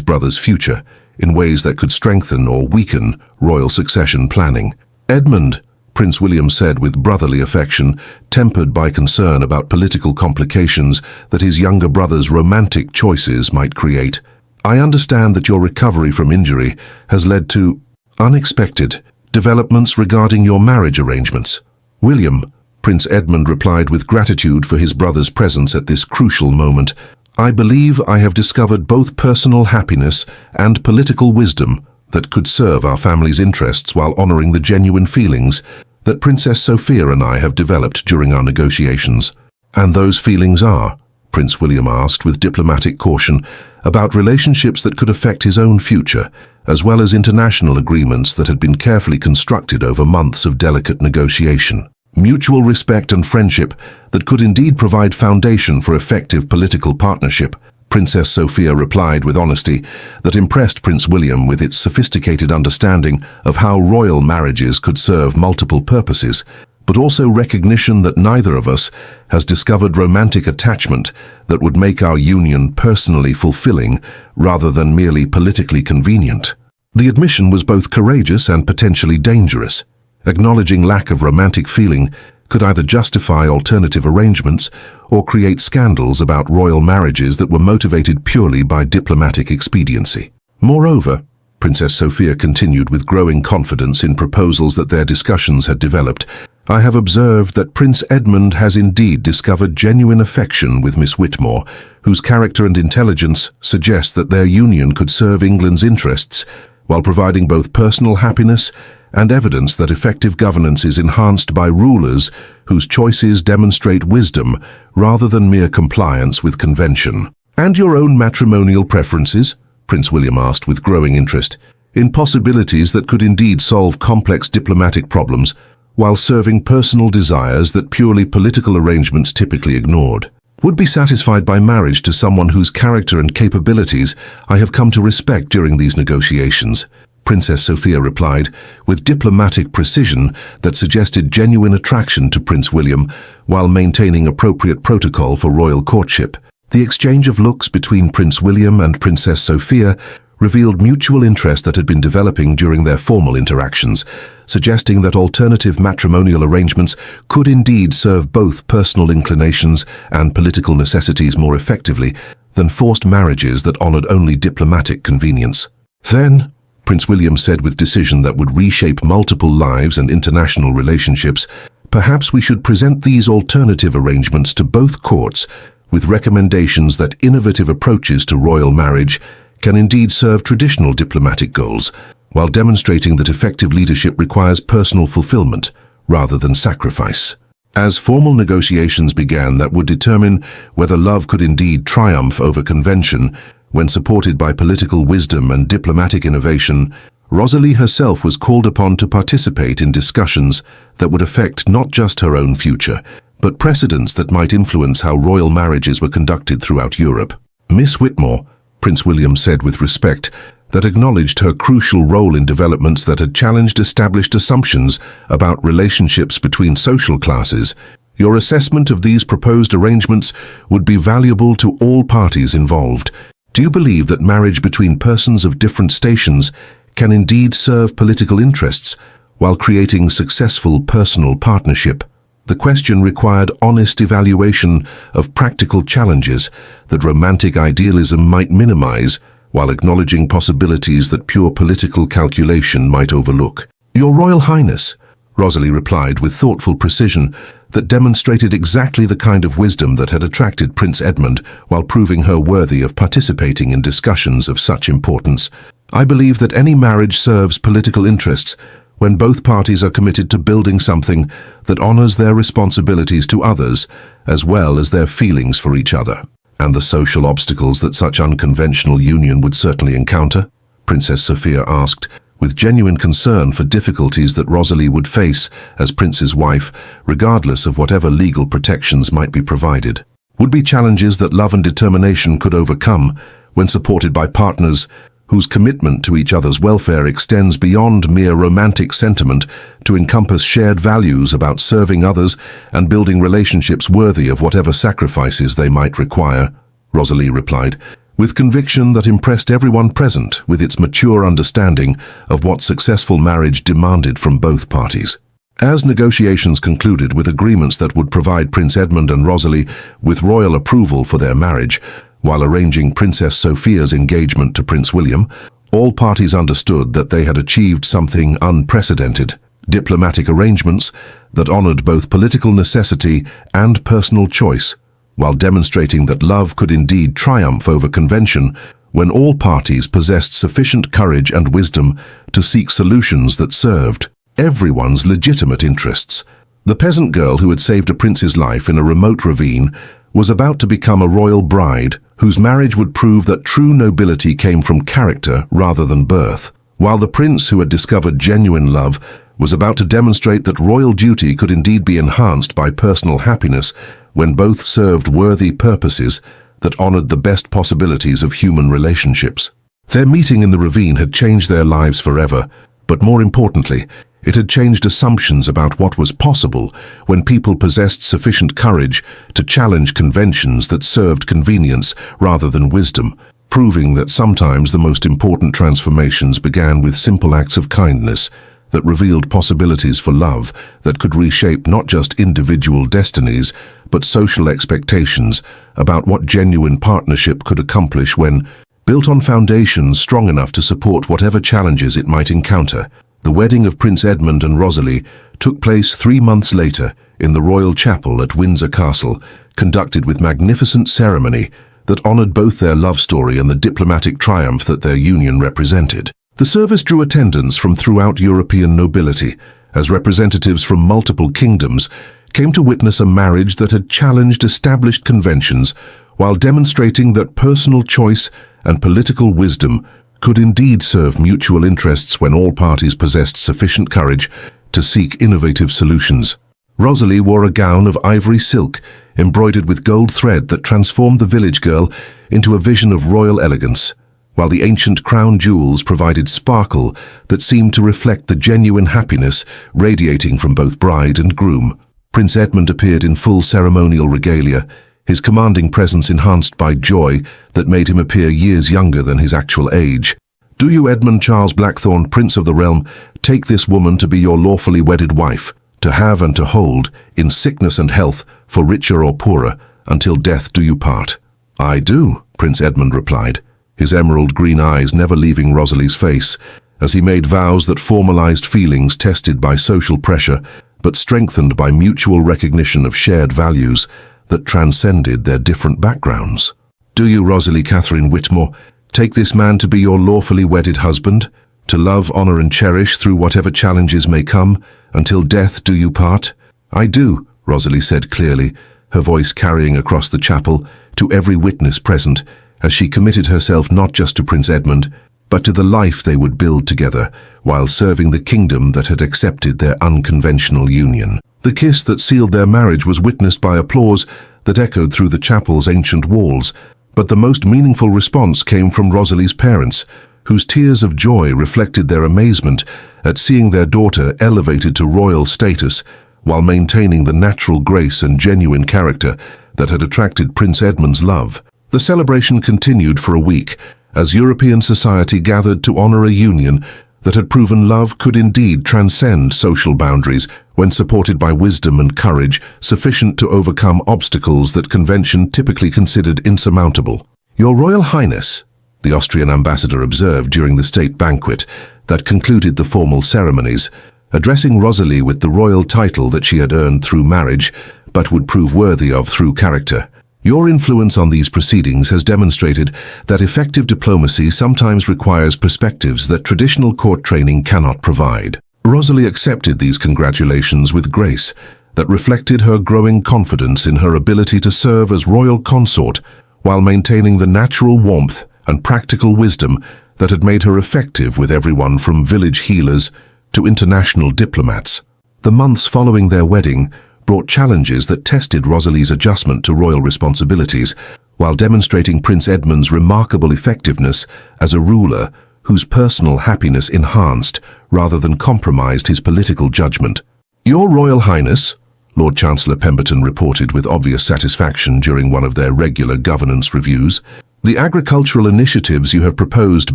Speaker 1: brother's future in ways that could strengthen or weaken royal succession planning. "Edmund," Prince William said with brotherly affection, tempered by concern about political complications that his younger brother's romantic choices might create, "I understand that your recovery from injury has led to unexpected developments regarding your marriage arrangements." "William," Prince Edmund replied with gratitude for his brother's presence at this crucial moment, "I believe I have discovered both personal happiness and political wisdom that could serve our family's interests while honoring the genuine feelings that Princess Sophia and I have developed during our negotiations." "And those feelings are," Prince William asked with diplomatic caution, "about relationships that could affect his own future, as well as international agreements that had been carefully constructed over months of delicate negotiation. Mutual respect and friendship that could indeed provide foundation for effective political partnership." Princess Sophia replied with honesty that impressed Prince William with its sophisticated understanding of how royal marriages could serve multiple purposes, but also recognition that neither of us has discovered romantic attachment that would make our union personally fulfilling rather than merely politically convenient. The admission was both courageous and potentially dangerous. Acknowledging lack of romantic feeling could either justify alternative arrangements or create scandals about royal marriages that were motivated purely by diplomatic expediency. Moreover, Princess Sophia continued with growing confidence in proposals that their discussions had developed, "I have observed that Prince Edmund has indeed discovered genuine affection with Miss Whitmore, whose character and intelligence suggest that their union could serve England's interests while providing both personal happiness and evidence that effective governance is enhanced by rulers whose choices demonstrate wisdom rather than mere compliance with convention." "And your own matrimonial preferences?" Prince William asked with growing interest, "in possibilities that could indeed solve complex diplomatic problems while serving personal desires that purely political arrangements typically ignored. Would be satisfied by marriage to someone whose character and capabilities I have come to respect during these negotiations," Princess Sophia replied, with diplomatic precision that suggested genuine attraction to Prince William while maintaining appropriate protocol for royal courtship. The exchange of looks between Prince William and Princess Sophia revealed mutual interest that had been developing during their formal interactions, suggesting that alternative matrimonial arrangements could indeed serve both personal inclinations and political necessities more effectively than forced marriages that honored only diplomatic convenience. "Then," Prince William said with decision that would reshape multiple lives and international relationships, "perhaps we should present these alternative arrangements to both courts with recommendations that innovative approaches to royal marriage can indeed serve traditional diplomatic goals, while demonstrating that effective leadership requires personal fulfillment rather than sacrifice." As formal negotiations began that would determine whether love could indeed triumph over convention, when supported by political wisdom and diplomatic innovation, Rosalie herself was called upon to participate in discussions that would affect not just her own future, but precedents that might influence how royal marriages were conducted throughout Europe. "Miss Whitmore," Prince William said with respect, that acknowledged her crucial role in developments that had challenged established assumptions about relationships between social classes, "your assessment of these proposed arrangements would be valuable to all parties involved. Do you believe that marriage between persons of different stations can indeed serve political interests while creating successful personal partnership?" The question required honest evaluation of practical challenges that romantic idealism might minimize, while acknowledging possibilities that pure political calculation might overlook. "Your Royal Highness," Rosalie replied with thoughtful precision that demonstrated exactly the kind of wisdom that had attracted Prince Edmund while proving her worthy of participating in discussions of such importance. "I believe that any marriage serves political interests when both parties are committed to building something that honors their responsibilities to others as well as their feelings for each other." "And the social obstacles that such unconventional union would certainly encounter?" Princess Sophia asked, with genuine concern for difficulties that Rosalie would face as Prince's wife, regardless of whatever legal protections might be provided. Would be challenges that love and determination could overcome when supported by partners whose commitment to each other's welfare extends beyond mere romantic sentiment to encompass shared values about serving others and building relationships worthy of whatever sacrifices they might require, Rosalie replied, with conviction that impressed everyone present with its mature understanding of what successful marriage demanded from both parties. As negotiations concluded with agreements that would provide Prince Edmund and Rosalie with royal approval for their marriage, while arranging Princess Sophia's engagement to Prince William, all parties understood that they had achieved something unprecedented: diplomatic arrangements that honored both political necessity and personal choice, while demonstrating that love could indeed triumph over convention when all parties possessed sufficient courage and wisdom to seek solutions that served everyone's legitimate interests. The peasant girl who had saved a prince's life in a remote ravine was about to become a royal bride whose marriage would prove that true nobility came from character rather than birth, while the prince who had discovered genuine love was about to demonstrate that royal duty could indeed be enhanced by personal happiness when both served worthy purposes that honored the best possibilities of human relationships. Their meeting in the ravine had changed their lives forever, but more importantly, it had changed assumptions about what was possible when people possessed sufficient courage to challenge conventions that served convenience rather than wisdom, proving that sometimes the most important transformations began with simple acts of kindness that revealed possibilities for love that could reshape not just individual destinies, but social expectations about what genuine partnership could accomplish when built on foundations strong enough to support whatever challenges it might encounter. The wedding of Prince Edmund and Rosalie took place 3 months later in the royal chapel at Windsor Castle, conducted with magnificent ceremony that honored both their love story and the diplomatic triumph that their union represented. The service drew attendance from throughout European nobility, as representatives from multiple kingdoms came to witness a marriage that had challenged established conventions while demonstrating that personal choice and political wisdom could indeed serve mutual interests when all parties possessed sufficient courage to seek innovative solutions. Rosalie wore a gown of ivory silk, embroidered with gold thread that transformed the village girl into a vision of royal elegance, while the ancient crown jewels provided sparkle that seemed to reflect the genuine happiness radiating from both bride and groom. Prince Edmund appeared in full ceremonial regalia, his commanding presence enhanced by joy that made him appear years younger than his actual age. "Do you, Edmund Charles Blackthorne, Prince of the Realm, take this woman to be your lawfully wedded wife, to have and to hold, in sickness and health, for richer or poorer, until death do you part?" "I do," Prince Edmund replied, his emerald green eyes never leaving Rosalie's face, as he made vows that formalized feelings tested by social pressure, but strengthened by mutual recognition of shared values that transcended their different backgrounds. "Do you, Rosalie Catherine Whitmore, take this man to be your lawfully wedded husband, to love, honor, and cherish through whatever challenges may come, until death do you part?" "I do," Rosalie said clearly, her voice carrying across the chapel to every witness present, as she committed herself not just to Prince Edmund, but to the life they would build together, while serving the kingdom that had accepted their unconventional union. The kiss that sealed their marriage was witnessed by applause that echoed through the chapel's ancient walls, but the most meaningful response came from Rosalie's parents, whose tears of joy reflected their amazement at seeing their daughter elevated to royal status while maintaining the natural grace and genuine character that had attracted Prince Edmund's love. The celebration continued for a week, as European society gathered to honor a union that had proven love could indeed transcend social boundaries when supported by wisdom and courage sufficient to overcome obstacles that convention typically considered insurmountable. "Your Royal Highness," the Austrian ambassador observed during the state banquet that concluded the formal ceremonies, addressing Rosalie with the royal title that she had earned through marriage but would prove worthy of through character. "Your influence on these proceedings has demonstrated that effective diplomacy sometimes requires perspectives that traditional court training cannot provide." Rosalie accepted these congratulations with grace that reflected her growing confidence in her ability to serve as royal consort while maintaining the natural warmth and practical wisdom that had made her effective with everyone from village healers to international diplomats. The months following their wedding brought challenges that tested Rosalie's adjustment to royal responsibilities, while demonstrating Prince Edmund's remarkable effectiveness as a ruler whose personal happiness enhanced rather than compromised his political judgment. "Your Royal Highness," Lord Chancellor Pemberton reported with obvious satisfaction during one of their regular governance reviews, "the agricultural initiatives you have proposed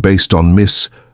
Speaker 1: based on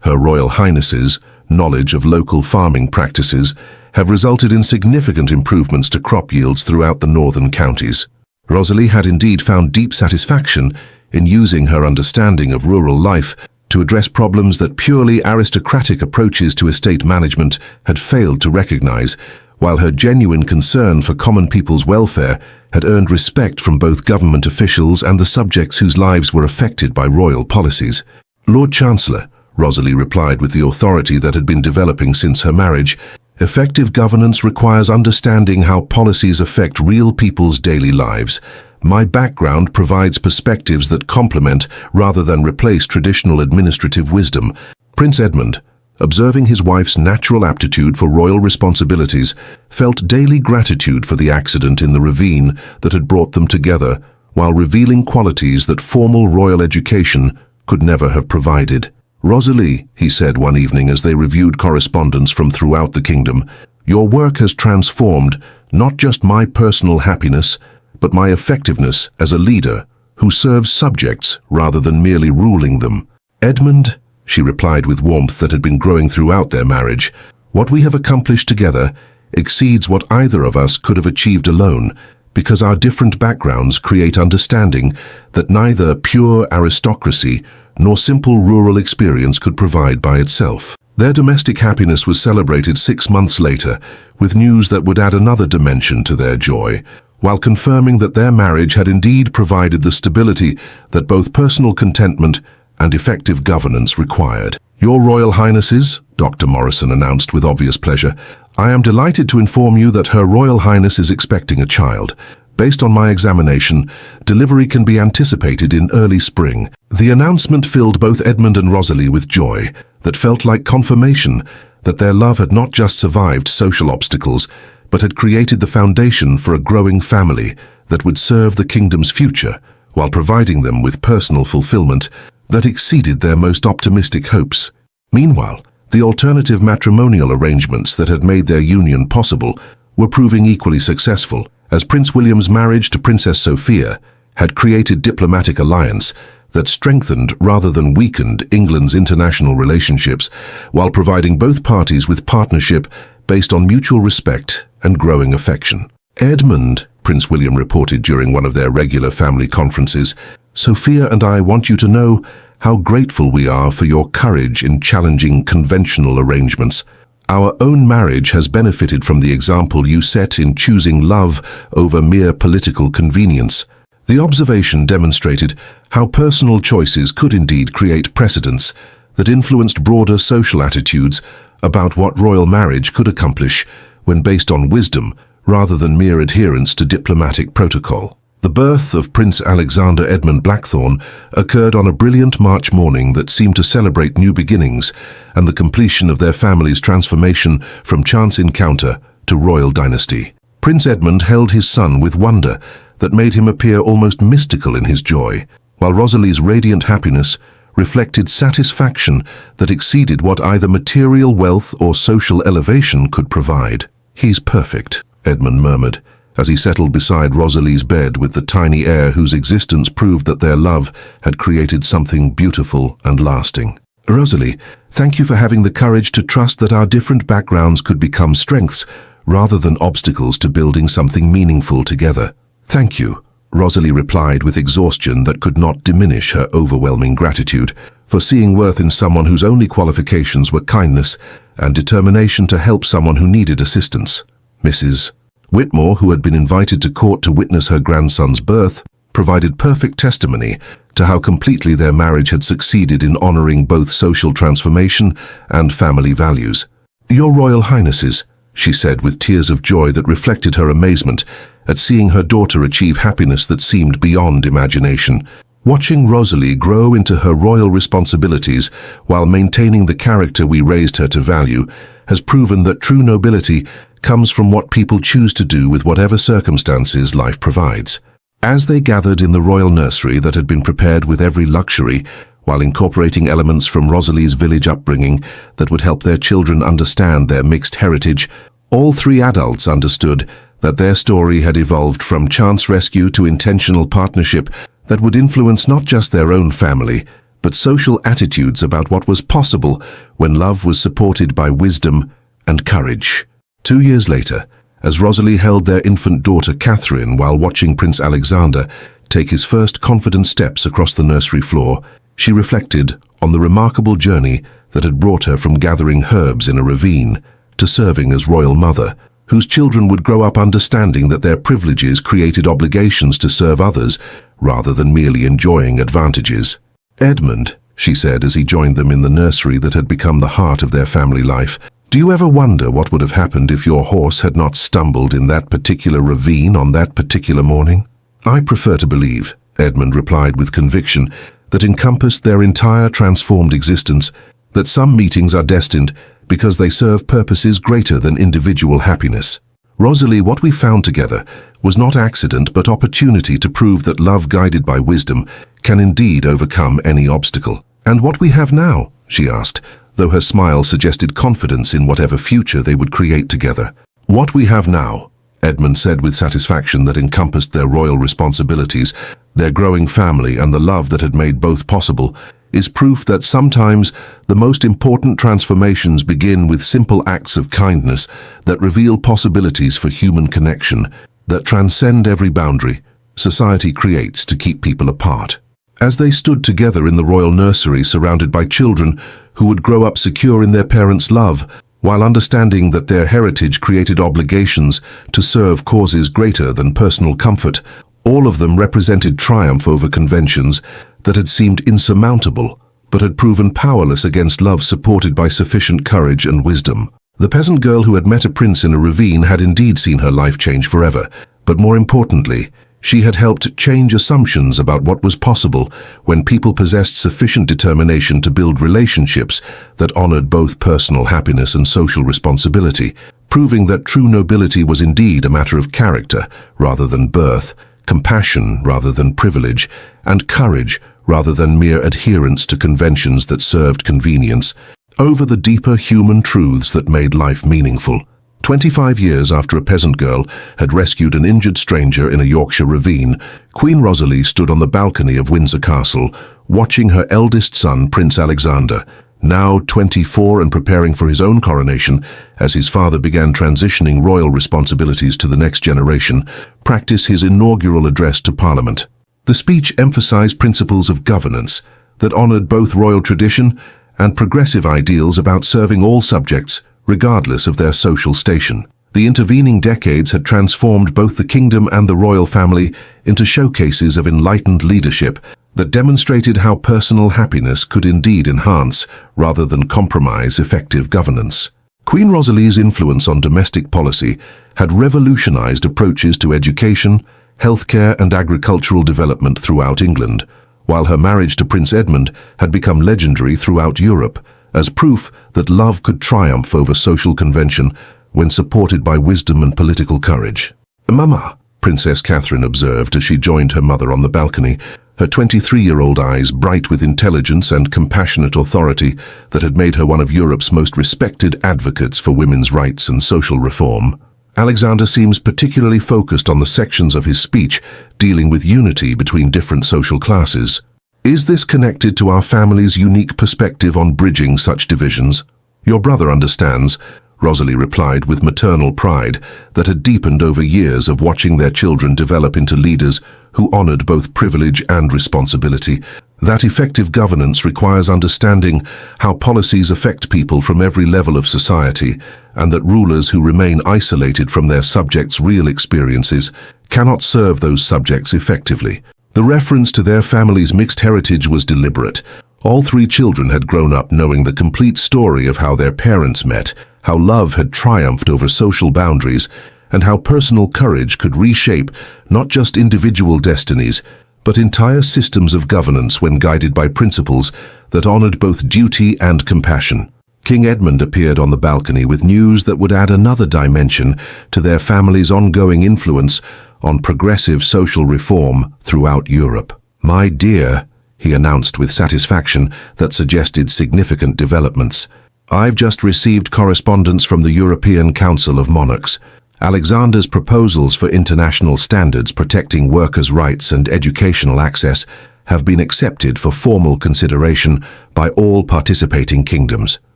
Speaker 1: Her Royal Highness's knowledge of local farming practices have resulted in significant improvements to crop yields throughout the northern counties." Rosalie had indeed found deep satisfaction in using her understanding of rural life to address problems that purely aristocratic approaches to estate management had failed to recognize, while her genuine concern for common people's welfare had earned respect from both government officials and the subjects whose lives were affected by royal policies. "Lord Chancellor," Rosalie replied with the authority that had been developing since her marriage, "effective governance requires understanding how policies affect real people's daily lives. My background provides perspectives that complement rather than replace traditional administrative wisdom." Prince Edmund, observing his wife's natural aptitude for royal responsibilities, felt daily gratitude for the accident in the ravine that had brought them together, while revealing qualities that formal royal education could never have provided. "Rosalie," he said one evening as they reviewed correspondence from throughout the kingdom, "your work has transformed not just my personal happiness, but my effectiveness as a leader who serves subjects rather than merely ruling them." "Edmund," she replied with warmth that had been growing throughout their marriage, "what we have accomplished together exceeds what either of us could have achieved alone, because our different backgrounds create understanding that neither pure aristocracy nor simple rural experience could provide by itself." Their domestic happiness was celebrated 6 months later with news that would add another dimension to their joy, while confirming that their marriage had indeed provided the stability that both personal contentment and effective governance required. "Your Royal Highnesses," Dr. Morrison announced with obvious pleasure, "I am delighted to inform you that Her Royal Highness is expecting a child. Based on my examination, delivery can be anticipated in early spring." The announcement filled both Edmund and Rosalie with joy that felt like confirmation that their love had not just survived social obstacles, but had created the foundation for a growing family that would serve the kingdom's future, while providing them with personal fulfillment that exceeded their most optimistic hopes. Meanwhile, the alternative matrimonial arrangements that had made their union possible were proving equally successful, as Prince William's marriage to Princess Sophia had created diplomatic alliance that strengthened rather than weakened England's international relationships, while providing both parties with partnership based on mutual respect and growing affection. "Edmund," Prince William reported during one of their regular family conferences, "Sophia and I want you to know how grateful we are for your courage in challenging conventional arrangements. Our own marriage has benefited from the example you set in choosing love over mere political convenience." The observation demonstrated how personal choices could indeed create precedents that influenced broader social attitudes about what royal marriage could accomplish when based on wisdom rather than mere adherence to diplomatic protocol. The birth of Prince Alexander Edmund Blackthorne occurred on a brilliant March morning that seemed to celebrate new beginnings and the completion of their family's transformation from chance encounter to royal dynasty. Prince Edmund held his son with wonder that made him appear almost mystical in his joy, while Rosalie's radiant happiness reflected satisfaction that exceeded what either material wealth or social elevation could provide. "He's perfect," Edmund murmured, as he settled beside Rosalie's bed with the tiny heir whose existence proved that their love had created something beautiful and lasting. "Rosalie, thank you for having the courage to trust that our different backgrounds could become strengths rather than obstacles to building something meaningful together." "Thank you," Rosalie replied with exhaustion that could not diminish her overwhelming gratitude, for seeing worth in someone whose only qualifications were kindness and determination to help someone who needed assistance. Mrs. Whitmore, who had been invited to court to witness her grandson's birth, provided perfect testimony to how completely their marriage had succeeded in honoring both social transformation and family values. "Your Royal Highnesses," she said with tears of joy that reflected her amazement at seeing her daughter achieve happiness that seemed beyond imagination. Watching Rosalie grow into her royal responsibilities while maintaining the character we raised her to value has proven that true nobility comes from what people choose to do with whatever circumstances life provides. As they gathered in the royal nursery that had been prepared with every luxury, while incorporating elements from Rosalie's village upbringing that would help their children understand their mixed heritage, all three adults understood that their story had evolved from chance rescue to intentional partnership that would influence not just their own family, but social attitudes about what was possible when love was supported by wisdom and courage. 2 years later, as Rosalie held their infant daughter Catherine while watching Prince Alexander take his first confident steps across the nursery floor, she reflected on the remarkable journey that had brought her from gathering herbs in a ravine to serving as royal mother, whose children would grow up understanding that their privileges created obligations to serve others rather than merely enjoying advantages. "Edmund," she said as he joined them in the nursery that had become the heart of their family life, "do you ever wonder what would have happened if your horse had not stumbled in that particular ravine on that particular morning?" "I prefer to believe," Edmund replied with conviction that encompassed their entire transformed existence, "that some meetings are destined because they serve purposes greater than individual happiness. Rosalie, what we found together was not accident but opportunity to prove that love guided by wisdom can indeed overcome any obstacle." "And what we have now?" she asked, though her smile suggested confidence in whatever future they would create together. "What we have now," Edmund said with satisfaction that encompassed their royal responsibilities, their growing family and the love that had made both possible, "is proof that sometimes the most important transformations begin with simple acts of kindness that reveal possibilities for human connection that transcend every boundary society creates to keep people apart." As they stood together in the royal nursery surrounded by children who would grow up secure in their parents' love, while understanding that their heritage created obligations to serve causes greater than personal comfort, all of them represented triumph over conventions that had seemed insurmountable, but had proven powerless against love supported by sufficient courage and wisdom. The peasant girl who had met a prince in a ravine had indeed seen her life change forever, but more importantly, she had helped change assumptions about what was possible when people possessed sufficient determination to build relationships that honored both personal happiness and social responsibility, proving that true nobility was indeed a matter of character rather than birth, compassion rather than privilege, and courage rather than mere adherence to conventions that served convenience, over the deeper human truths that made life meaningful. 25 years after a peasant girl had rescued an injured stranger in a Yorkshire ravine, Queen Rosalie stood on the balcony of Windsor Castle, watching her eldest son, Prince Alexander, now 24 and preparing for his own coronation as his father began transitioning royal responsibilities to the next generation, practice his inaugural address to Parliament. The speech emphasized principles of governance that honored both royal tradition and progressive ideals about serving all subjects, regardless of their social station. The intervening decades had transformed both the kingdom and the royal family into showcases of enlightened leadership that demonstrated how personal happiness could indeed enhance, rather than compromise, effective governance. Queen Rosalie's influence on domestic policy had revolutionized approaches to education, healthcare and agricultural development throughout England, while her marriage to Prince Edmund had become legendary throughout Europe, as proof that love could triumph over social convention when supported by wisdom and political courage. "Mama," Princess Catherine observed as she joined her mother on the balcony, her 23-year-old eyes bright with intelligence and compassionate authority that had made her one of Europe's most respected advocates for women's rights and social reform. "Alexander seems particularly focused on the sections of his speech dealing with unity between different social classes. Is this connected to our family's unique perspective on bridging such divisions?" "Your brother understands," Rosalie replied with maternal pride that had deepened over years of watching their children develop into leaders who honored both privilege and responsibility, that effective governance requires understanding how policies affect people from every level of society, and that rulers who remain isolated from their subjects' real experiences cannot serve those subjects effectively. The reference to their family's mixed heritage was deliberate. All three children had grown up knowing the complete story of how their parents met, how love had triumphed over social boundaries, and how personal courage could reshape not just individual destinies, but entire systems of governance when guided by principles that honored both duty and compassion. King Edmund appeared on the balcony with news that would add another dimension to their family's ongoing influence on progressive social reform throughout Europe. "My dear," he announced with satisfaction that suggested significant developments, "I've just received correspondence from the European Council of Monarchs. Alexander's proposals for international standards protecting workers' rights and educational access have been accepted for formal consideration by all participating kingdoms."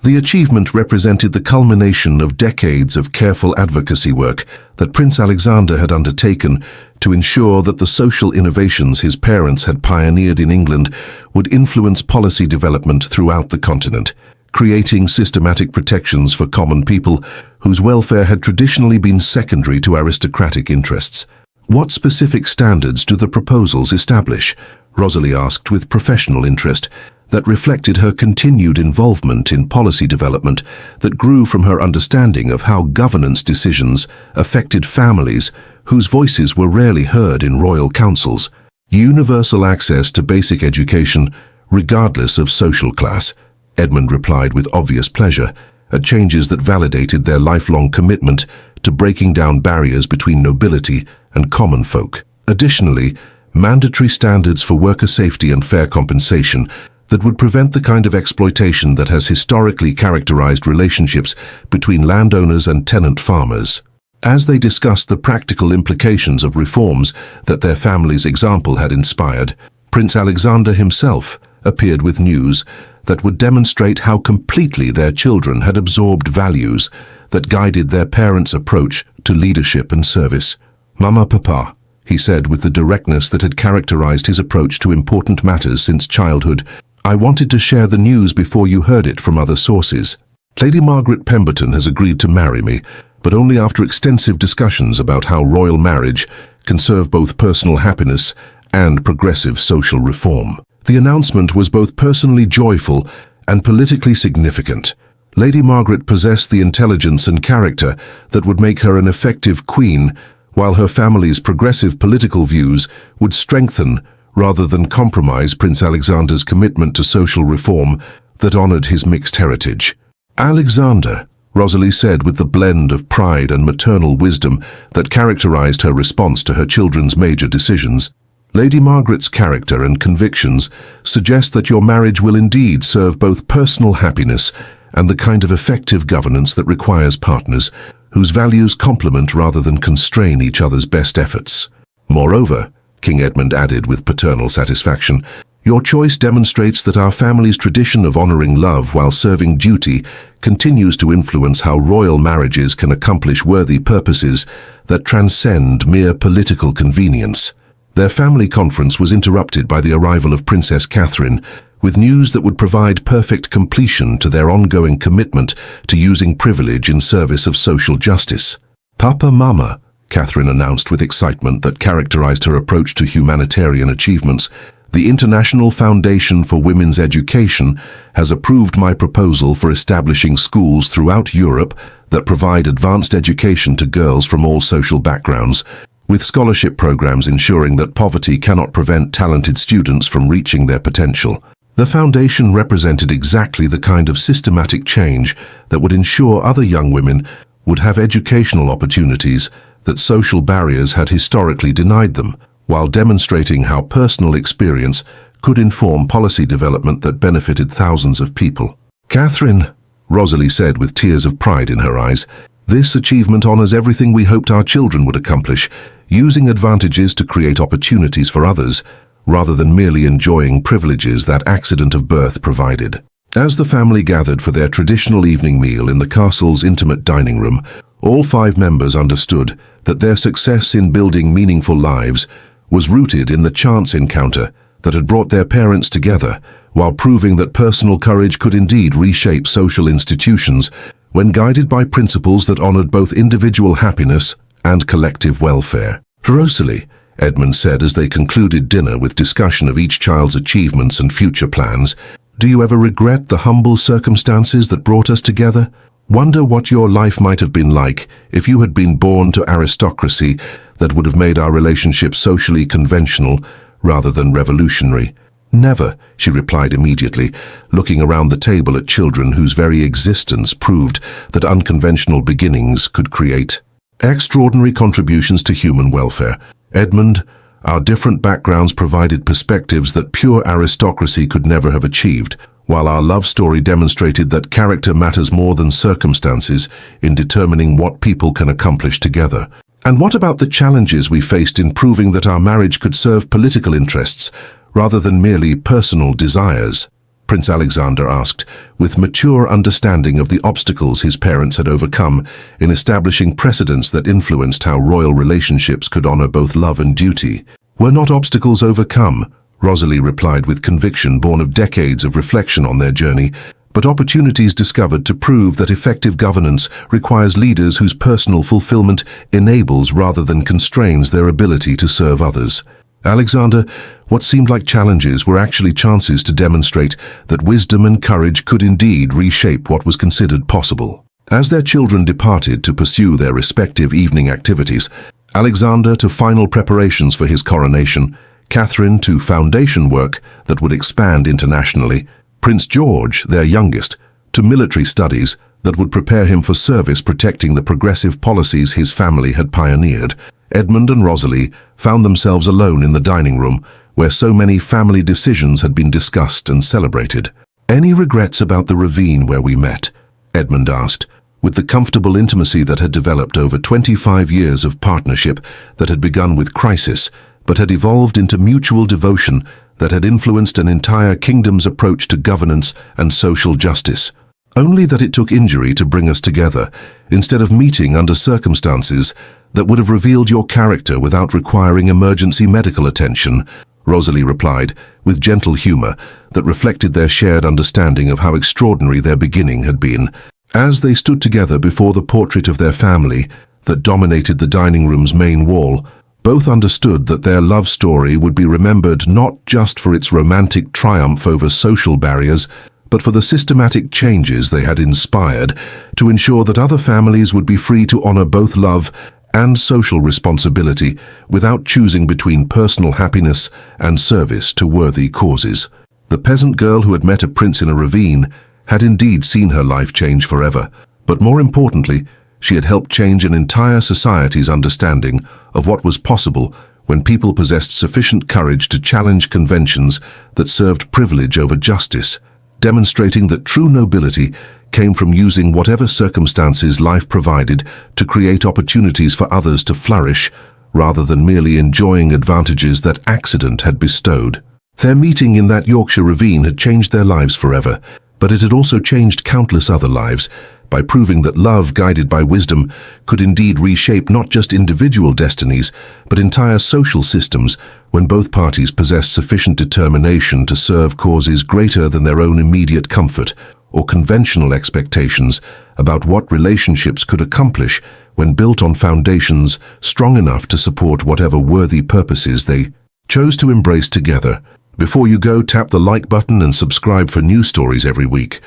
Speaker 1: The achievement represented the culmination of decades of careful advocacy work that Prince Alexander had undertaken to ensure that the social innovations his parents had pioneered in England would influence policy development throughout the continent, creating systematic protections for common people whose welfare had traditionally been secondary to aristocratic interests. "What specific standards do the proposals establish?" Rosalie asked with professional interest that reflected her continued involvement in policy development that grew from her understanding of how governance decisions affected families whose voices were rarely heard in royal councils. "Universal access to basic education, regardless of social class," Edmund replied with obvious pleasure, at changes that validated their lifelong commitment to breaking down barriers between nobility and common folk. Additionally, mandatory standards for worker safety and fair compensation that would prevent the kind of exploitation that has historically characterized relationships between landowners and tenant farmers. As they discussed the practical implications of reforms that their family's example had inspired, Prince Alexander himself appeared with news that would demonstrate how completely their children had absorbed values that guided their parents' approach to leadership and service. "Mama, Papa," he said with the directness that had characterized his approach to important matters since childhood, "I wanted to share the news before you heard it from other sources. Lady Margaret Pemberton has agreed to marry me, but only after extensive discussions about how royal marriage can serve both personal happiness and progressive social reform." The announcement was both personally joyful and politically significant. Lady Margaret possessed the intelligence and character that would make her an effective queen, while her family's progressive political views would strengthen rather than compromise Prince Alexander's commitment to social reform that honored his mixed heritage. "Alexander," Rosalie said with the blend of pride and maternal wisdom that characterized her response to her children's major decisions, "Lady Margaret's character and convictions suggest that your marriage will indeed serve both personal happiness and the kind of effective governance that requires partners whose values complement rather than constrain each other's best efforts. Moreover," King Edmund added with paternal satisfaction, "your choice demonstrates that our family's tradition of honoring love while serving duty continues to influence how royal marriages can accomplish worthy purposes that transcend mere political convenience." Their family conference was interrupted by the arrival of Princess Catherine, with news that would provide perfect completion to their ongoing commitment to using privilege in service of social justice. "Papa, Mama," Catherine announced with excitement that characterized her approach to humanitarian achievements, "the International Foundation for Women's Education has approved my proposal for establishing schools throughout Europe that provide advanced education to girls from all social backgrounds, with scholarship programs ensuring that poverty cannot prevent talented students from reaching their potential." The foundation represented exactly the kind of systematic change that would ensure other young women would have educational opportunities that social barriers had historically denied them, while demonstrating how personal experience could inform policy development that benefited thousands of people. "Catherine," Rosalie said with tears of pride in her eyes, "this achievement honors everything we hoped our children would accomplish, using advantages to create opportunities for others, rather than merely enjoying privileges that accident of birth provided." As the family gathered for their traditional evening meal in the castle's intimate dining room, all 5 members understood that their success in building meaningful lives was rooted in the chance encounter that had brought their parents together, while proving that personal courage could indeed reshape social institutions when guided by principles that honored both individual happiness and collective welfare. "Rosalie," Edmund said as they concluded dinner with discussion of each child's achievements and future plans, "do you ever regret the humble circumstances that brought us together? Wonder what your life might have been like if you had been born to aristocracy that would have made our relationship socially conventional rather than revolutionary. Never, she replied immediately, looking around the table at children whose very existence proved that unconventional beginnings could create extraordinary contributions to human welfare. Edmund, our different backgrounds provided perspectives that pure aristocracy could never have achieved, while our love story demonstrated that character matters more than circumstances in determining what people can accomplish together. And what about the challenges we faced in proving that our marriage could serve political interests rather than merely personal desires? Prince Alexander asked, with mature understanding of the obstacles his parents had overcome in establishing precedents that influenced how royal relationships could honor both love and duty. Were not obstacles overcome, Rosalie replied with conviction born of decades of reflection on their journey, but opportunities discovered to prove that effective governance requires leaders whose personal fulfillment enables rather than constrains their ability to serve others. Alexander, what seemed like challenges were actually chances to demonstrate that wisdom and courage could indeed reshape what was considered possible. As their children departed to pursue their respective evening activities, Alexander to final preparations for his coronation, Catherine to foundation work that would expand internationally, Prince George, their youngest, to military studies that would prepare him for service protecting the progressive policies his family had pioneered, Edmund and Rosalie found themselves alone in the dining room, where so many family decisions had been discussed and celebrated. "Any regrets about the ravine where we met?" Edmund asked, with the comfortable intimacy that had developed over 25 years of partnership that had begun with crisis, but had evolved into mutual devotion that had influenced an entire kingdom's approach to governance and social justice. Only that it took injury to bring us together, instead of meeting under circumstances that would have revealed your character without requiring emergency medical attention, Rosalie replied, with gentle humor that reflected their shared understanding of how extraordinary their beginning had been. As they stood together before the portrait of their family that dominated the dining room's main wall, both understood that their love story would be remembered not just for its romantic triumph over social barriers, but for the systematic changes they had inspired to ensure that other families would be free to honor both love and social responsibility without choosing between personal happiness and service to worthy causes. The peasant girl who had met a prince in a ravine had indeed seen her life change forever, but more importantly, she had helped change an entire society's understanding of what was possible when people possessed sufficient courage to challenge conventions that served privilege over justice, demonstrating that true nobility came from using whatever circumstances life provided to create opportunities for others to flourish, rather than merely enjoying advantages that accident had bestowed. Their meeting in that Yorkshire ravine had changed their lives forever, but it had also changed countless other lives, by proving that love guided by wisdom could indeed reshape not just individual destinies, but entire social systems when both parties possessed sufficient determination to serve causes greater than their own immediate comfort or conventional expectations about what relationships could accomplish when built on foundations strong enough to support whatever worthy purposes they chose to embrace together. Before you go, tap the like button and subscribe for new stories every week.